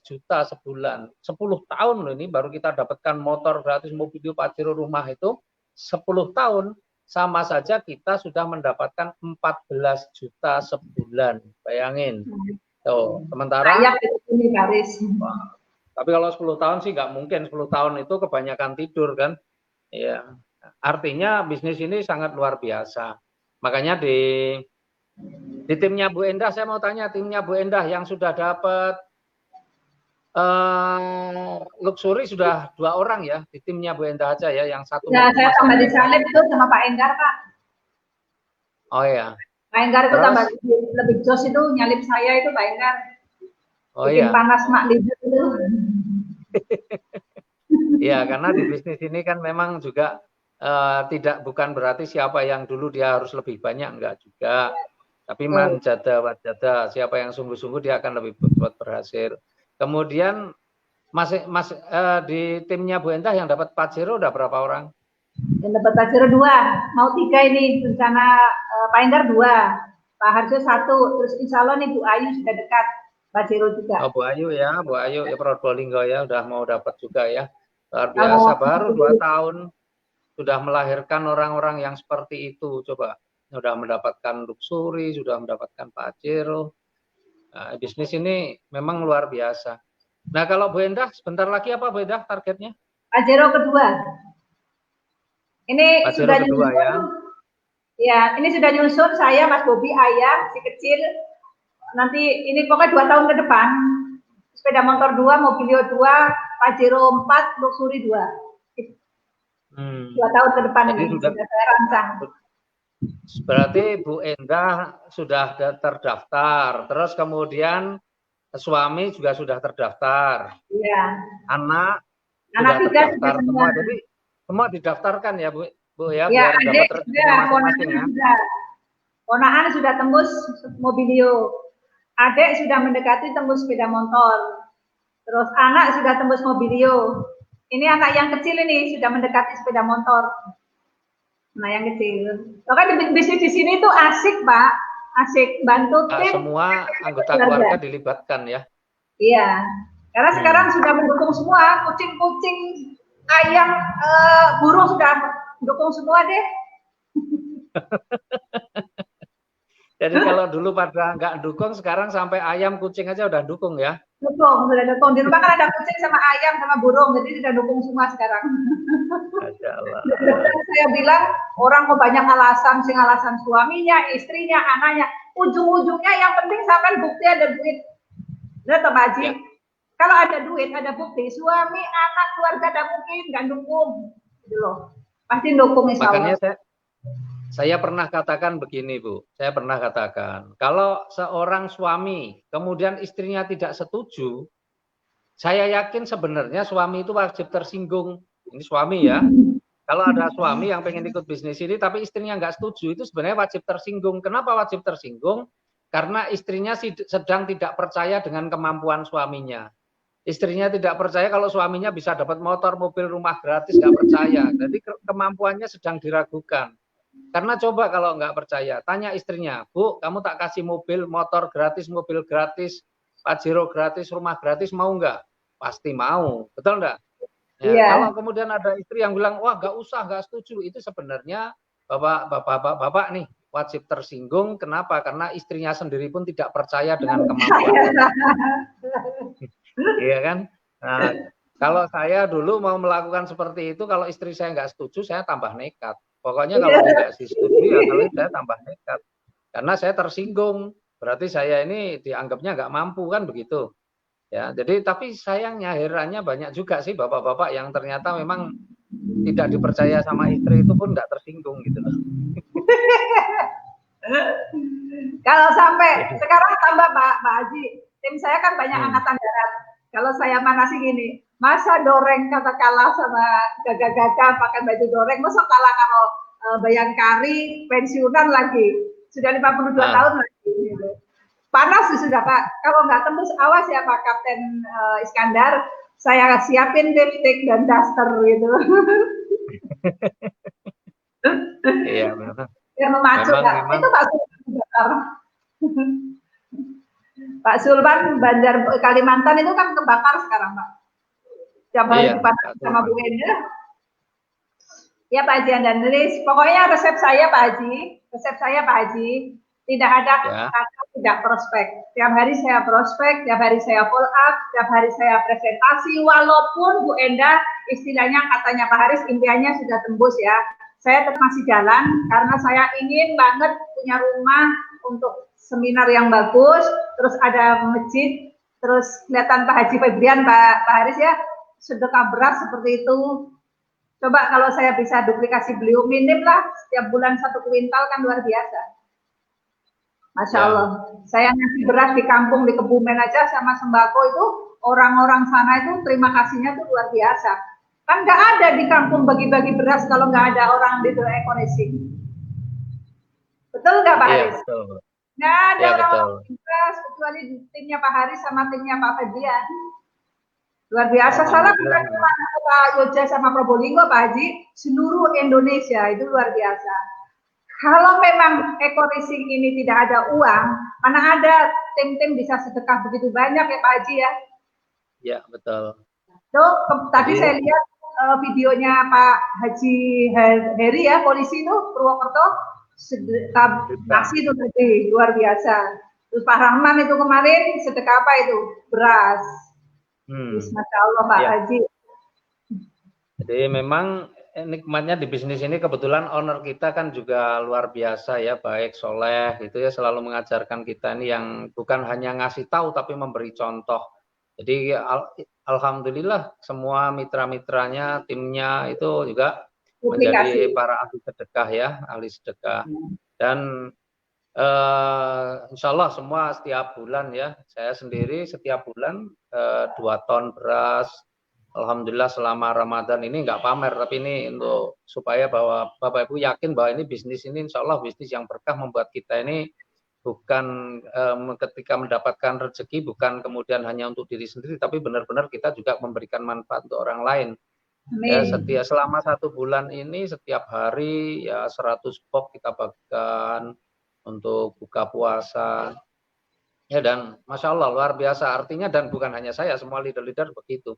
juta sebulan. 10 tahun loh ini baru kita dapatkan motor gratis, mobil Pajero, rumah itu 10 tahun. Sama saja kita sudah mendapatkan 14 juta sebulan. Bayangin. Tuh, sementara tapi kalau 10 tahun sih nggak mungkin. 10 tahun itu kebanyakan tidur kan. Ya. Artinya bisnis ini sangat luar biasa. Makanya di timnya Bu Endah, saya mau tanya timnya Bu Endah yang sudah dapat luxury sudah 2 orang ya. Di timnya Bu Endah aja ya. Yang satu. Ya, saya tambah disalib itu sama Pak Enggar Pak. Oh ya. Pak Enggar itu tambah lebih jos itu nyalip saya itu Pak Enggar. Oh iya. Panas mak lihat itu. Ya, karena di bisnis ini kan memang juga bukan berarti siapa yang dulu dia harus lebih banyak, enggak juga. Tapi manjada wajada, siapa yang sungguh-sungguh dia akan lebih berhasil. Kemudian di timnya Bu Endah yang dapat Pajero udah berapa orang? Yang dapat Pajero 2, mau 3 ini rencana Pak Enggar 2, Pak Harjo 1, terus insya Allah nih Bu Ayu sudah dekat. Pak Jero juga. Oh, Bu Ayu ya Probolinggo ya, udah mau dapat juga ya. Luar biasa, baru 2 tahun sudah melahirkan orang-orang yang seperti itu. Coba, sudah mendapatkan luxury, sudah mendapatkan Pajero. Nah, bisnis ini memang luar biasa. Nah, kalau Bu Endah, sebentar lagi apa Bu Endah targetnya? Pajero kedua. Ini Pajero sudah kedua nyusun, ya. Ini sudah nyusun saya, Mas Bobi, Ayah, si kecil. Nanti ini pokoknya 2 tahun ke depan. Sepeda motor 2, Mobilio 2, Pajero 4, Luxury 2. 2 tahun ke depan jadi ini sudah saya rancang. Berarti Bu Endah sudah terdaftar, terus kemudian suami juga sudah terdaftar. Iya. Anak Anak sudah 3 terdaftar semua. Jadi semua didaftarkan ya Bu ya, ya, biar dapat rezekinya masing-masing ya. Ponakan sudah tembus Mobilio. Adik sudah mendekati tembus sepeda motor. Terus anak sudah tembus Mobilio. Ini anak yang kecil ini sudah mendekati sepeda motor. Nah, yang kecil. Pokoknya bisnis di sini tuh asik, Pak. Asik, bantu tim. Semua anggota keluarga dilibatkan ya. Iya. Karena sekarang sudah mendukung semua, kucing-kucing, ayam, burung sudah mendukung semua deh. Jadi kalau dulu pada nggak dukung, sekarang sampai ayam, kucing aja udah dukung ya? Dukung, sudah dukung. Di rumah kan ada kucing sama ayam sama burung, jadi sudah dukung semua sekarang. Masya Allah. Saya bilang, orang kok banyak alasan, sing alasan suaminya, istrinya, anaknya. Ujung-ujungnya yang penting sampai bukti ada duit. Benar toh, Pak Haji? Ya. Kalau ada duit, ada bukti, suami, anak, keluarga ada mungkin nggak dukung. Gitu loh. Pasti dukung insya Allah. Makanya saya pernah katakan begini, Bu. Saya pernah katakan, kalau seorang suami kemudian istrinya tidak setuju, saya yakin sebenarnya suami itu wajib tersinggung. Ini suami ya. Kalau ada suami yang pengen ikut bisnis ini, tapi istrinya nggak setuju, itu sebenarnya wajib tersinggung. Kenapa wajib tersinggung? Karena istrinya sedang tidak percaya dengan kemampuan suaminya. Istrinya tidak percaya kalau suaminya bisa dapat motor, mobil, rumah gratis, nggak percaya. Jadi kemampuannya sedang diragukan. Karena coba kalau nggak percaya, tanya istrinya, Bu, kamu tak kasih mobil, motor gratis, mobil gratis, Pajero gratis, rumah gratis, mau nggak? Pasti mau, betul nggak? Ya, yeah. Kalau kemudian ada istri yang bilang, wah nggak usah, nggak setuju, itu sebenarnya bapak nih wajib tersinggung. Kenapa? Karena istrinya sendiri pun tidak percaya dengan kemampuannya. Iya kan? Nah, kalau saya dulu mau melakukan seperti itu, kalau istri saya nggak setuju, saya tambah nekat. Pokoknya kalau tidak disetujui, ya kalau saya tambah nekat. Karena saya tersinggung, berarti saya ini dianggapnya nggak mampu kan begitu. Ya, jadi tapi sayangnya herannya banyak juga sih bapak-bapak yang ternyata memang tidak dipercaya sama istri itu pun nggak tersinggung gitu loh. Kalau sampai sekarang tambah Pak Haji, tim saya kan banyak angkatan darat. Kalau saya manasi gini, masa doreng kata kalah sama gagah-gagah pakai baju doreng, masa kalah kalau Bayangkari pensiunan lagi, sudah 52 tahun lagi. Gitu. Panas sudah Pak, kalau nggak tembus awas ya Pak Kapten Iskandar, saya siapin lipstick dan daster gitu. Iya memang. Yang memacu memang. Itu Pak Sulban. Pak Sulban Banjar Kalimantan itu kan kebakar sekarang Pak. Tiap hari dipanas sama Bu Enda. Ya Pak Haji Andanis, pokoknya resep saya Pak Haji, tidak ada kata tidak prospek. Tiap hari saya prospek, tiap hari saya follow up, tiap hari saya presentasi, walaupun Bu Enda istilahnya katanya Pak Haris impiannya sudah tembus ya. Saya tetap masih jalan karena saya ingin banget punya rumah untuk seminar yang bagus, terus ada masjid, terus kelihatan Pak Haji Febrian, Pak Haris ya, sedekah beras seperti itu. Coba kalau saya bisa duplikasi beliau, minim lah setiap bulan 1 kuintal kan luar biasa. Masya Allah, saya ngasih beras di kampung, di Kebumen aja sama sembako itu, orang-orang sana itu terima kasihnya tuh luar biasa. Kan nggak ada di kampung bagi-bagi beras kalau nggak ada orang di ekonomi. Betul nggak Pak Haris? Betul. Nggak ada orang beras kecuali timnya Pak Haris sama timnya Pak Febrian. Luar biasa, salah bukan cuma Pak Yoja sama Probolinggo Pak Haji, seluruh Indonesia itu luar biasa. Kalau memang eco-racing ini tidak ada uang, mana ada tim-tim bisa sedekah begitu banyak ya Pak Haji ya? Ya, betul. Tadi saya lihat videonya Pak Haji Heri ya, polisi itu Purwokerto, sedekah nasi itu tadi luar biasa. Terus Pak Rahman itu kemarin sedekah apa itu? Beras. Masya Allah Pak Haji. Jadi memang nikmatnya di bisnis ini kebetulan owner kita kan juga luar biasa ya, baik soleh gitu ya, selalu mengajarkan kita ini yang bukan hanya ngasih tahu tapi memberi contoh. Jadi alhamdulillah semua mitra-mitranya, timnya itu juga menjadi para ahli sedekah ya, ahli sedekah. Dan insya Allah semua setiap bulan ya, saya sendiri setiap bulan 2 ton beras. Alhamdulillah selama Ramadan ini nggak pamer, tapi ini untuk supaya bahwa Bapak Ibu yakin bahwa ini bisnis ini insya Allah bisnis yang berkah, membuat kita ini bukan ketika mendapatkan rezeki bukan kemudian hanya untuk diri sendiri, tapi benar-benar kita juga memberikan manfaat untuk orang lain. Ya, selama 1 bulan ini setiap hari ya 100 box kita bagikan untuk buka puasa. Ya, dan Masya Allah luar biasa artinya, dan bukan hanya saya, semua leader-leader begitu.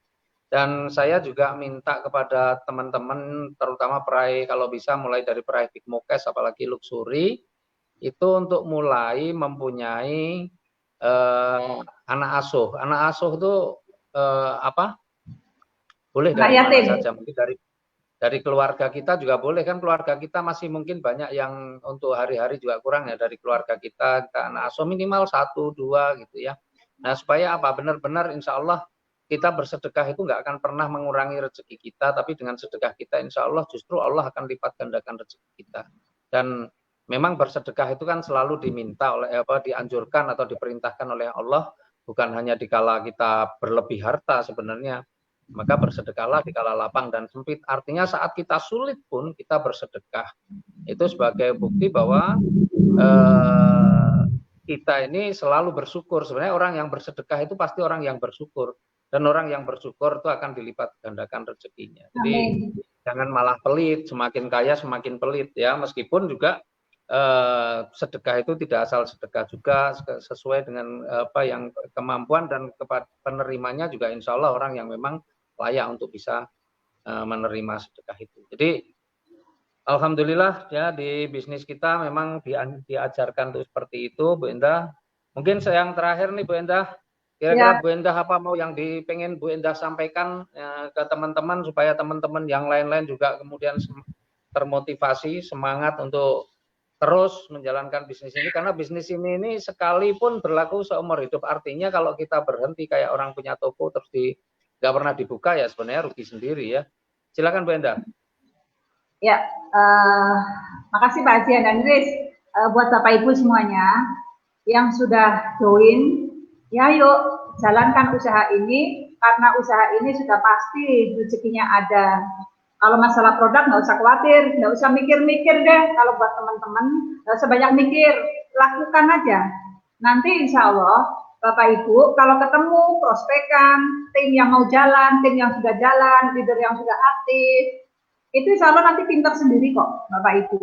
Dan saya juga minta kepada teman-teman, terutama peraih, kalau bisa mulai dari peraih Big Mukes, apalagi luxury, itu untuk mulai mempunyai anak asuh. Anak asuh itu apa? Boleh dari mana saja, mungkin dari keluarga kita juga boleh kan, keluarga kita masih mungkin banyak yang untuk hari-hari juga kurang ya, dari keluarga kita anak asuh minimal 1, 2 gitu ya. Nah supaya apa? Benar-benar insya Allah kita bersedekah itu nggak akan pernah mengurangi rezeki kita, tapi dengan sedekah kita insya Allah justru Allah akan lipat gandakan rezeki kita. Dan memang bersedekah itu kan selalu diminta oleh dianjurkan atau diperintahkan oleh Allah, bukan hanya dikala kita berlebih harta sebenarnya, maka bersedekahlah dikala lapang dan sempit. Artinya saat kita sulit pun kita bersedekah. Itu sebagai bukti bahwa kita ini selalu bersyukur. Sebenarnya orang yang bersedekah itu pasti orang yang bersyukur. Dan orang yang bersyukur itu akan dilipat gandakan rezekinya. Jadi jangan malah pelit, semakin kaya semakin pelit ya. Meskipun juga sedekah itu tidak asal sedekah juga, sesuai dengan apa yang kemampuan dan penerimanya juga insya Allah orang yang memang layak untuk bisa menerima sedekah itu. Jadi alhamdulillah ya di bisnis kita memang diajarkan untuk seperti itu, Bu Endah. Mungkin yang terakhir nih Bu Endah, kira-kira Bu Endah apa mau yang pengen Bu Endah sampaikan ke teman-teman supaya teman-teman yang lain-lain juga kemudian termotivasi, semangat untuk terus menjalankan bisnis ini, karena bisnis ini sekalipun berlaku seumur hidup. Artinya kalau kita berhenti kayak orang punya toko terus nggak pernah dibuka ya sebenarnya rugi sendiri ya. Silakan Bu Endah. Ya, makasih Pak Haji dan Riz, buat Bapak Ibu semuanya yang sudah join. Ya yuk jalankan usaha ini, karena usaha ini sudah pasti rezekinya ada. Kalau masalah produk nggak usah khawatir, nggak usah mikir-mikir deh. Kalau buat teman-teman nggak usah banyak mikir, lakukan aja. Nanti insya Allah Bapak Ibu kalau ketemu prospekan, tim yang mau jalan, tim yang sudah jalan, leader yang sudah aktif, itu insya Allah nanti pintar sendiri kok Bapak Ibu.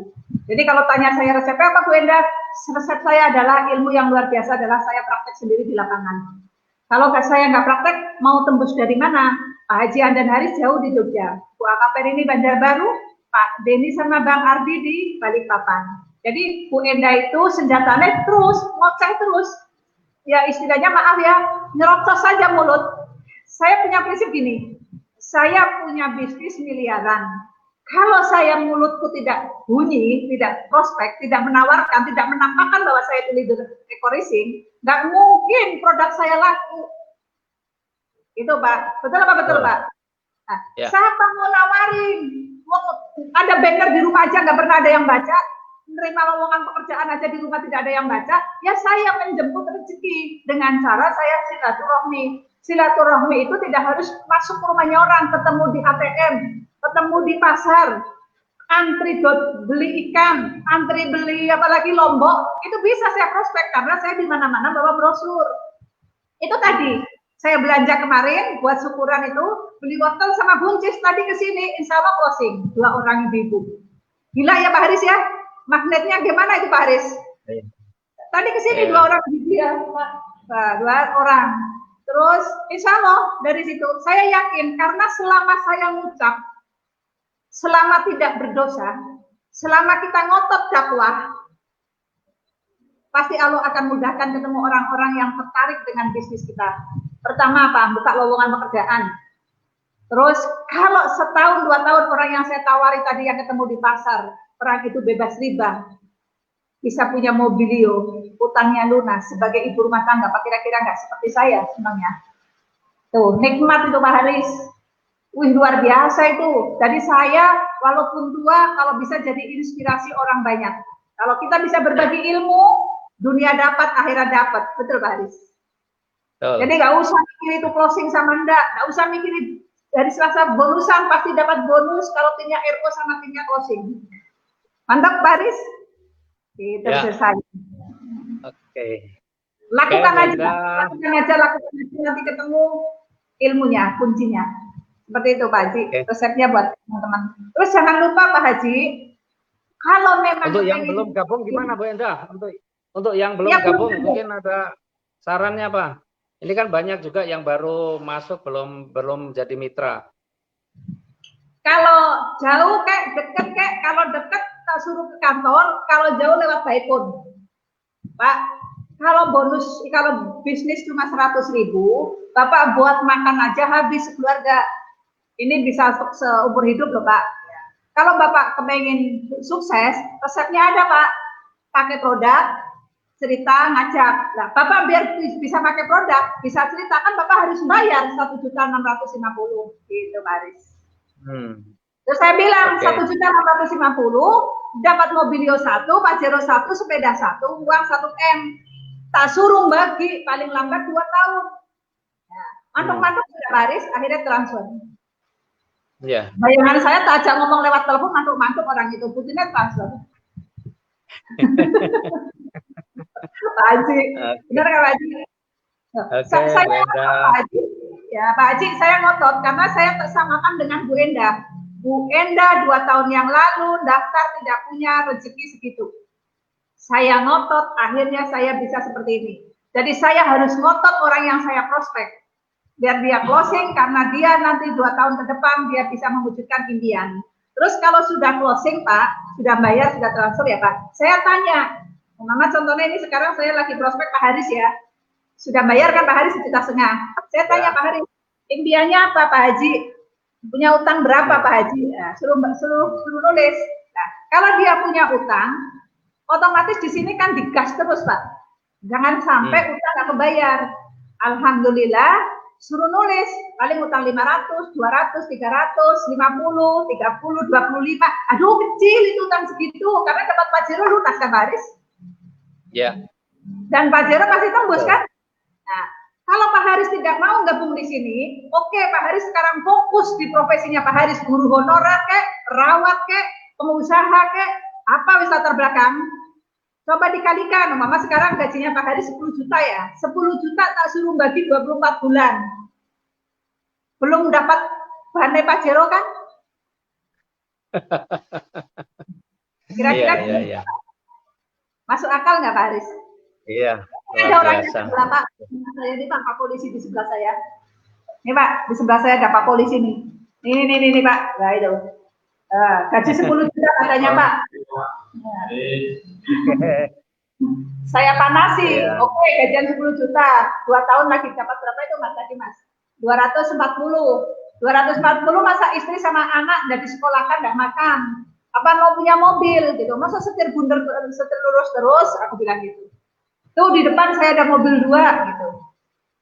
Jadi kalau tanya saya resepnya apa Bu Endah? Resep saya adalah ilmu yang luar biasa, adalah saya praktek sendiri di lapangan. Kalau saya nggak praktek, mau tembus dari mana? Pak Haji Andan Haris jauh di Jogja, Bu Akaper ini Banjarbaru, Pak Denny sama Bang Ardi di Balikpapan. Jadi Bu Endah itu senjatanya terus, ngoceh terus. Ya istilahnya maaf ya, nyerocos saja mulut. Saya punya prinsip gini, saya punya bisnis miliaran. Kalau saya mulutku tidak bunyi, tidak prospek, tidak menawarkan, tidak menampakkan bahwa saya itu leader eco-racing, nggak mungkin produk saya laku. Itu Pak, betul apa betul Pak? Nah, ya. Siapa mau nawarin? Ada banner di rumah aja nggak pernah ada yang baca, menerima lowongan pekerjaan aja di rumah tidak ada yang baca. Ya saya menjemput rezeki dengan cara saya silaturahmi. Silaturahmi itu tidak harus masuk ke rumahnya orang, ketemu di ATM, ketemu di pasar, antri beli ikan, antri beli apalagi lombok, itu bisa saya prospek karena saya di mana-mana bawa brosur. Itu tadi saya belanja kemarin buat syukuran itu, beli wortel sama buncis tadi ke sini, insya Allah closing 2 orang ibu-ibu. Gila ya Pak Haris ya? Magnetnya gimana itu Pak Haris? Tadi kesini dua orang dia, dua orang. Terus insya Allah dari situ saya yakin karena selama saya ngucap, selama tidak berdosa, selama kita ngotot dakwah, pasti Allah akan mudahkan ketemu orang-orang yang tertarik dengan bisnis kita. Pertama apa? Buka lowongan pekerjaan. Terus kalau setahun 2 tahun orang yang saya tawari tadi yang ketemu di pasar, orang itu bebas riba, bisa punya mobilio, utangnya lunas sebagai ibu rumah tangga, Pak, kira-kira nggak seperti saya senangnya. Tuh, nikmat itu Pak Haris. Wih, luar biasa itu. Jadi saya walaupun tua, kalau bisa jadi inspirasi orang banyak. Kalau kita bisa berbagi ilmu, dunia dapat, akhirat dapat. Betul Pak Haris? Jadi nggak usah mikir itu closing sama nggak usah mikirin dari Selasa bonusan, pasti dapat bonus kalau timnya RO sama timnya closing. Mantap Pak Haris? Itu selesai. Oke. Lakukan aja, nanti ketemu ilmunya, kuncinya. Seperti itu Pak Haji, resepnya buat teman-teman. Terus jangan lupa Pak Haji, kalau memang untuk yang belum gabung gimana Bu Endah? Untuk yang belum gabung mungkin ada sarannya Pak. Ini kan banyak juga yang baru masuk belum jadi mitra. Kalau jauh deket kalau deket tak suruh ke kantor, kalau jauh lewat byphone. Pak, kalau bisnis cuma 100.000, Bapak buat makan aja habis keluarga. Ini bisa seumur hidup loh Pak. Kalau Bapak kepengen sukses, resepnya ada Pak. Pakai produk, cerita, ngajak. Nah, Bapak biar bisa pakai produk, bisa cerita, kan Bapak harus bayar 1.650.000 gitu Pak Haris. Terus saya bilang 1.650.000 dapat mobilio 1, Pajero 1, sepeda 1, uang 1 M. Tak suruh bagi paling lambat 2 tahun. Nah, mantuk-mantuk sudah Pak Haris, akhirnya transfer. Ya. Bayangan saya tak ajak ngomong lewat telepon, mantuk-mantuk orang itu, putihnya transfer. Pak Haji, benar kan Pak Haji? Saya Pak Haji, ya Pak Haji, saya ngotot karena saya tersamakan dengan Bu Endah. Bu Endah 2 tahun yang lalu daftar tidak punya rezeki segitu. Saya ngotot, akhirnya saya bisa seperti ini. Jadi saya harus ngotot orang yang saya prospek. Biar dia closing, karena dia nanti 2 tahun ke depan dia bisa mewujudkan impian. Terus kalau sudah closing Pak, sudah bayar, sudah transfer ya Pak, saya tanya, Mama contohnya ini sekarang saya lagi prospek Pak Haris ya, sudah bayar kan Pak Haris 1,5 juta. Saya tanya Pak Haris, impiannya apa Pak Haji? Punya utang berapa Pak Haji? Nah, suruh nulis. Nah, kalau dia punya utang, otomatis di sini kan digas terus Pak. Jangan sampai utang nggak kebayar. Alhamdulillah, suruh nulis. Paling utang 500, 200, 300, 50, 30, 25. Aduh kecil itu utang segitu. Karena dapat Pajero lunas kan Pak Haris? Ya. Dan Pajero pasti tembus kan? Nah, kalau Pak Haris tidak mau gabung di sini, oke Pak Haris sekarang fokus di profesinya Pak Haris, guru honorer kek, perawat kek, pengusaha kek, apa wisata belakang. Coba dikalikan, Mama sekarang gajinya Pak Haris 10 juta ya. 10 juta tak suruh bagi 24 bulan. Belum dapat bahannya Pajero kan? Kira-kira iya. Masuk akal nggak Pak Haris? Iya. Ada orangnya sebelah Pak. Saya ini Pak polisi di sebelah saya. Ini Pak, di sebelah saya ada Pak polisi nih. Ini Pak. Nah itu. Gaji 10 juta katanya Pak. Nah. Saya panasi. Oke, gajian 10 juta. 2 tahun lagi dapat berapa itu Mas tadi Mas? 240. 240 masa istri sama anak dari sekolah kan nggak makan. Apa mau punya mobil gitu? Masa setir lurus terus? Aku bilang gitu. Tuh di depan saya ada mobil 2 gitu.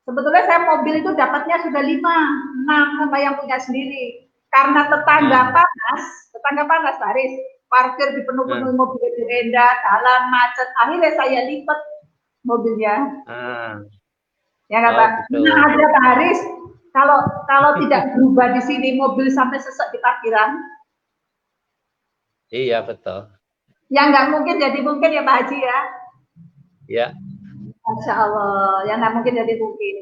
Sebetulnya saya mobil itu dapatnya sudah 5, 6 sama yang punya sendiri. Karena tetangga panas Paris, parkir di penuh-penuh mobil di rendah, jalan macet. Akhirnya saya lipat mobilnya. Ya kata, ada Pak Haris. Kalau tidak berubah di sini mobil sampai sesek di parkiran. Iya betul. Yang nggak mungkin jadi mungkin ya Pak Haji ya. Ya. Masya Allah, yang nggak mungkin jadi mungkin.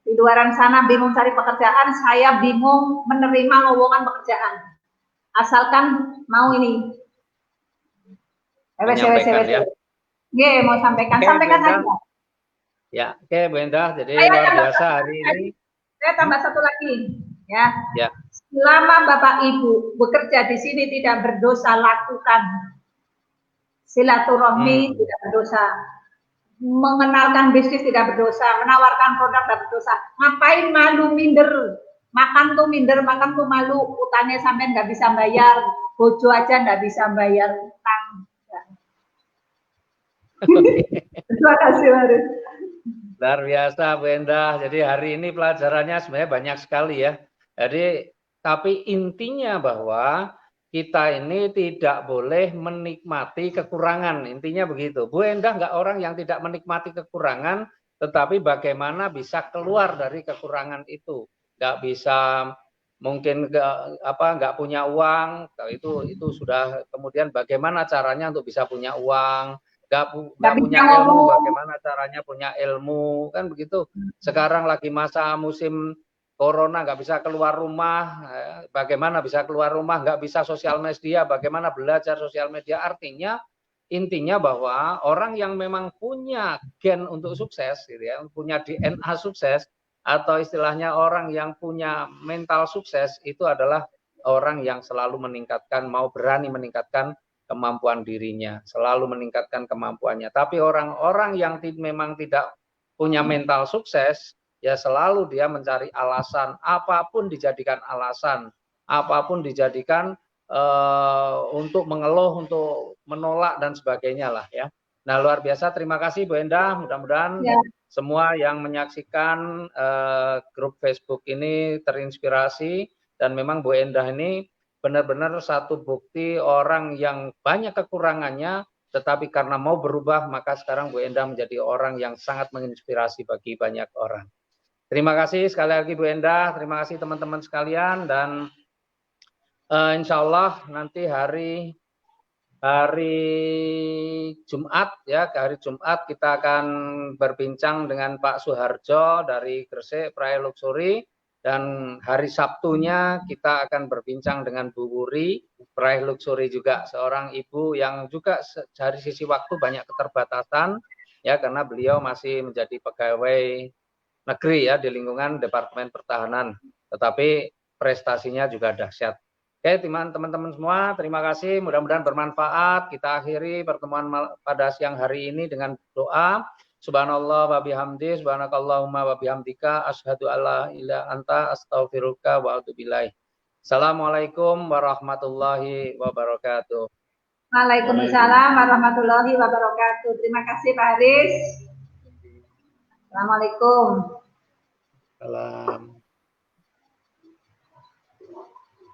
Di luaran sana bingung cari pekerjaan, saya bingung menerima lowongan pekerjaan. Asalkan mau ini. menyampaikan ya. Nggih, mau sampaikan, Oke, sampaikan Bu Endah. aja. Ya, oke Bu Endah. Jadi Saya luar tambah biasa satu hari ini. Saya tambah satu lagi, ya. Ya. Selama Bapak Ibu bekerja di sini tidak berdosa, lakukan. Silaturahmi tidak berdosa. Mengenalkan bisnis tidak berdosa, menawarkan produk tidak berdosa. Ngapain malu minder? Makan tuh minder, makan tuh malu. Utangnya sampai nggak bisa bayar, bojo aja nggak bisa bayar utang. Terima kasih, Haris. Luar biasa Bu Endah. Jadi hari ini pelajarannya sebenarnya banyak sekali ya. Jadi tapi intinya bahwa kita ini tidak boleh menikmati kekurangan. Intinya begitu. Bu Endah nggak orang yang tidak menikmati kekurangan, tetapi bagaimana bisa keluar dari kekurangan itu. Nggak bisa mungkin nggak punya uang, itu sudah. Kemudian bagaimana caranya untuk bisa punya uang. Nggak punya ilmu, bagaimana caranya punya ilmu, kan begitu. Sekarang lagi masa musim corona, nggak bisa keluar rumah, bagaimana bisa keluar rumah, nggak bisa sosial media, bagaimana belajar sosial media. Artinya intinya bahwa orang yang memang punya gen untuk sukses, gitu ya, punya DNA sukses, atau istilahnya orang yang punya mental sukses, itu adalah orang yang selalu meningkatkan, mau berani meningkatkan kemampuan dirinya, selalu meningkatkan kemampuannya. Tapi orang-orang yang memang tidak punya mental sukses, ya selalu dia mencari alasan, apapun dijadikan alasan, apapun dijadikan untuk mengeluh, untuk menolak dan sebagainya lah ya. Nah, luar biasa, terima kasih Bu Endah. Mudah-mudahan semua yang menyaksikan grup Facebook ini terinspirasi, dan memang Bu Endah ini benar-benar satu bukti orang yang banyak kekurangannya, tetapi karena mau berubah, maka sekarang Bu Endah menjadi orang yang sangat menginspirasi bagi banyak orang. Terima kasih sekali lagi Bu Endah, terima kasih teman-teman sekalian, dan insya Allah nanti hari Jumat ya, hari Jumat kita akan berbincang dengan Pak Suharjo dari Gresik Praia Luxury. Dan hari Sabtunya kita akan berbincang dengan Bu Wuri, Praia Luxury juga, seorang ibu yang juga dari sisi waktu banyak keterbatasan, ya karena beliau masih menjadi pegawai negeri ya di lingkungan Departemen Pertahanan, tetapi prestasinya juga dahsyat. Oke teman-teman semua, terima kasih, mudah-mudahan bermanfaat. Kita akhiri pertemuan pada siang hari ini dengan doa. Subhanallah wa bihamdi, subhanakallahumma wa bihamdika, asyhadu alla ilaha anta, astaghfiruka wa atubu ilaih. Assalamualaikum warahmatullahi wabarakatuh. Waalaikumsalam warahmatullahi wabarakatuh. Terima kasih Pak Haris. Assalamualaikum. Salam.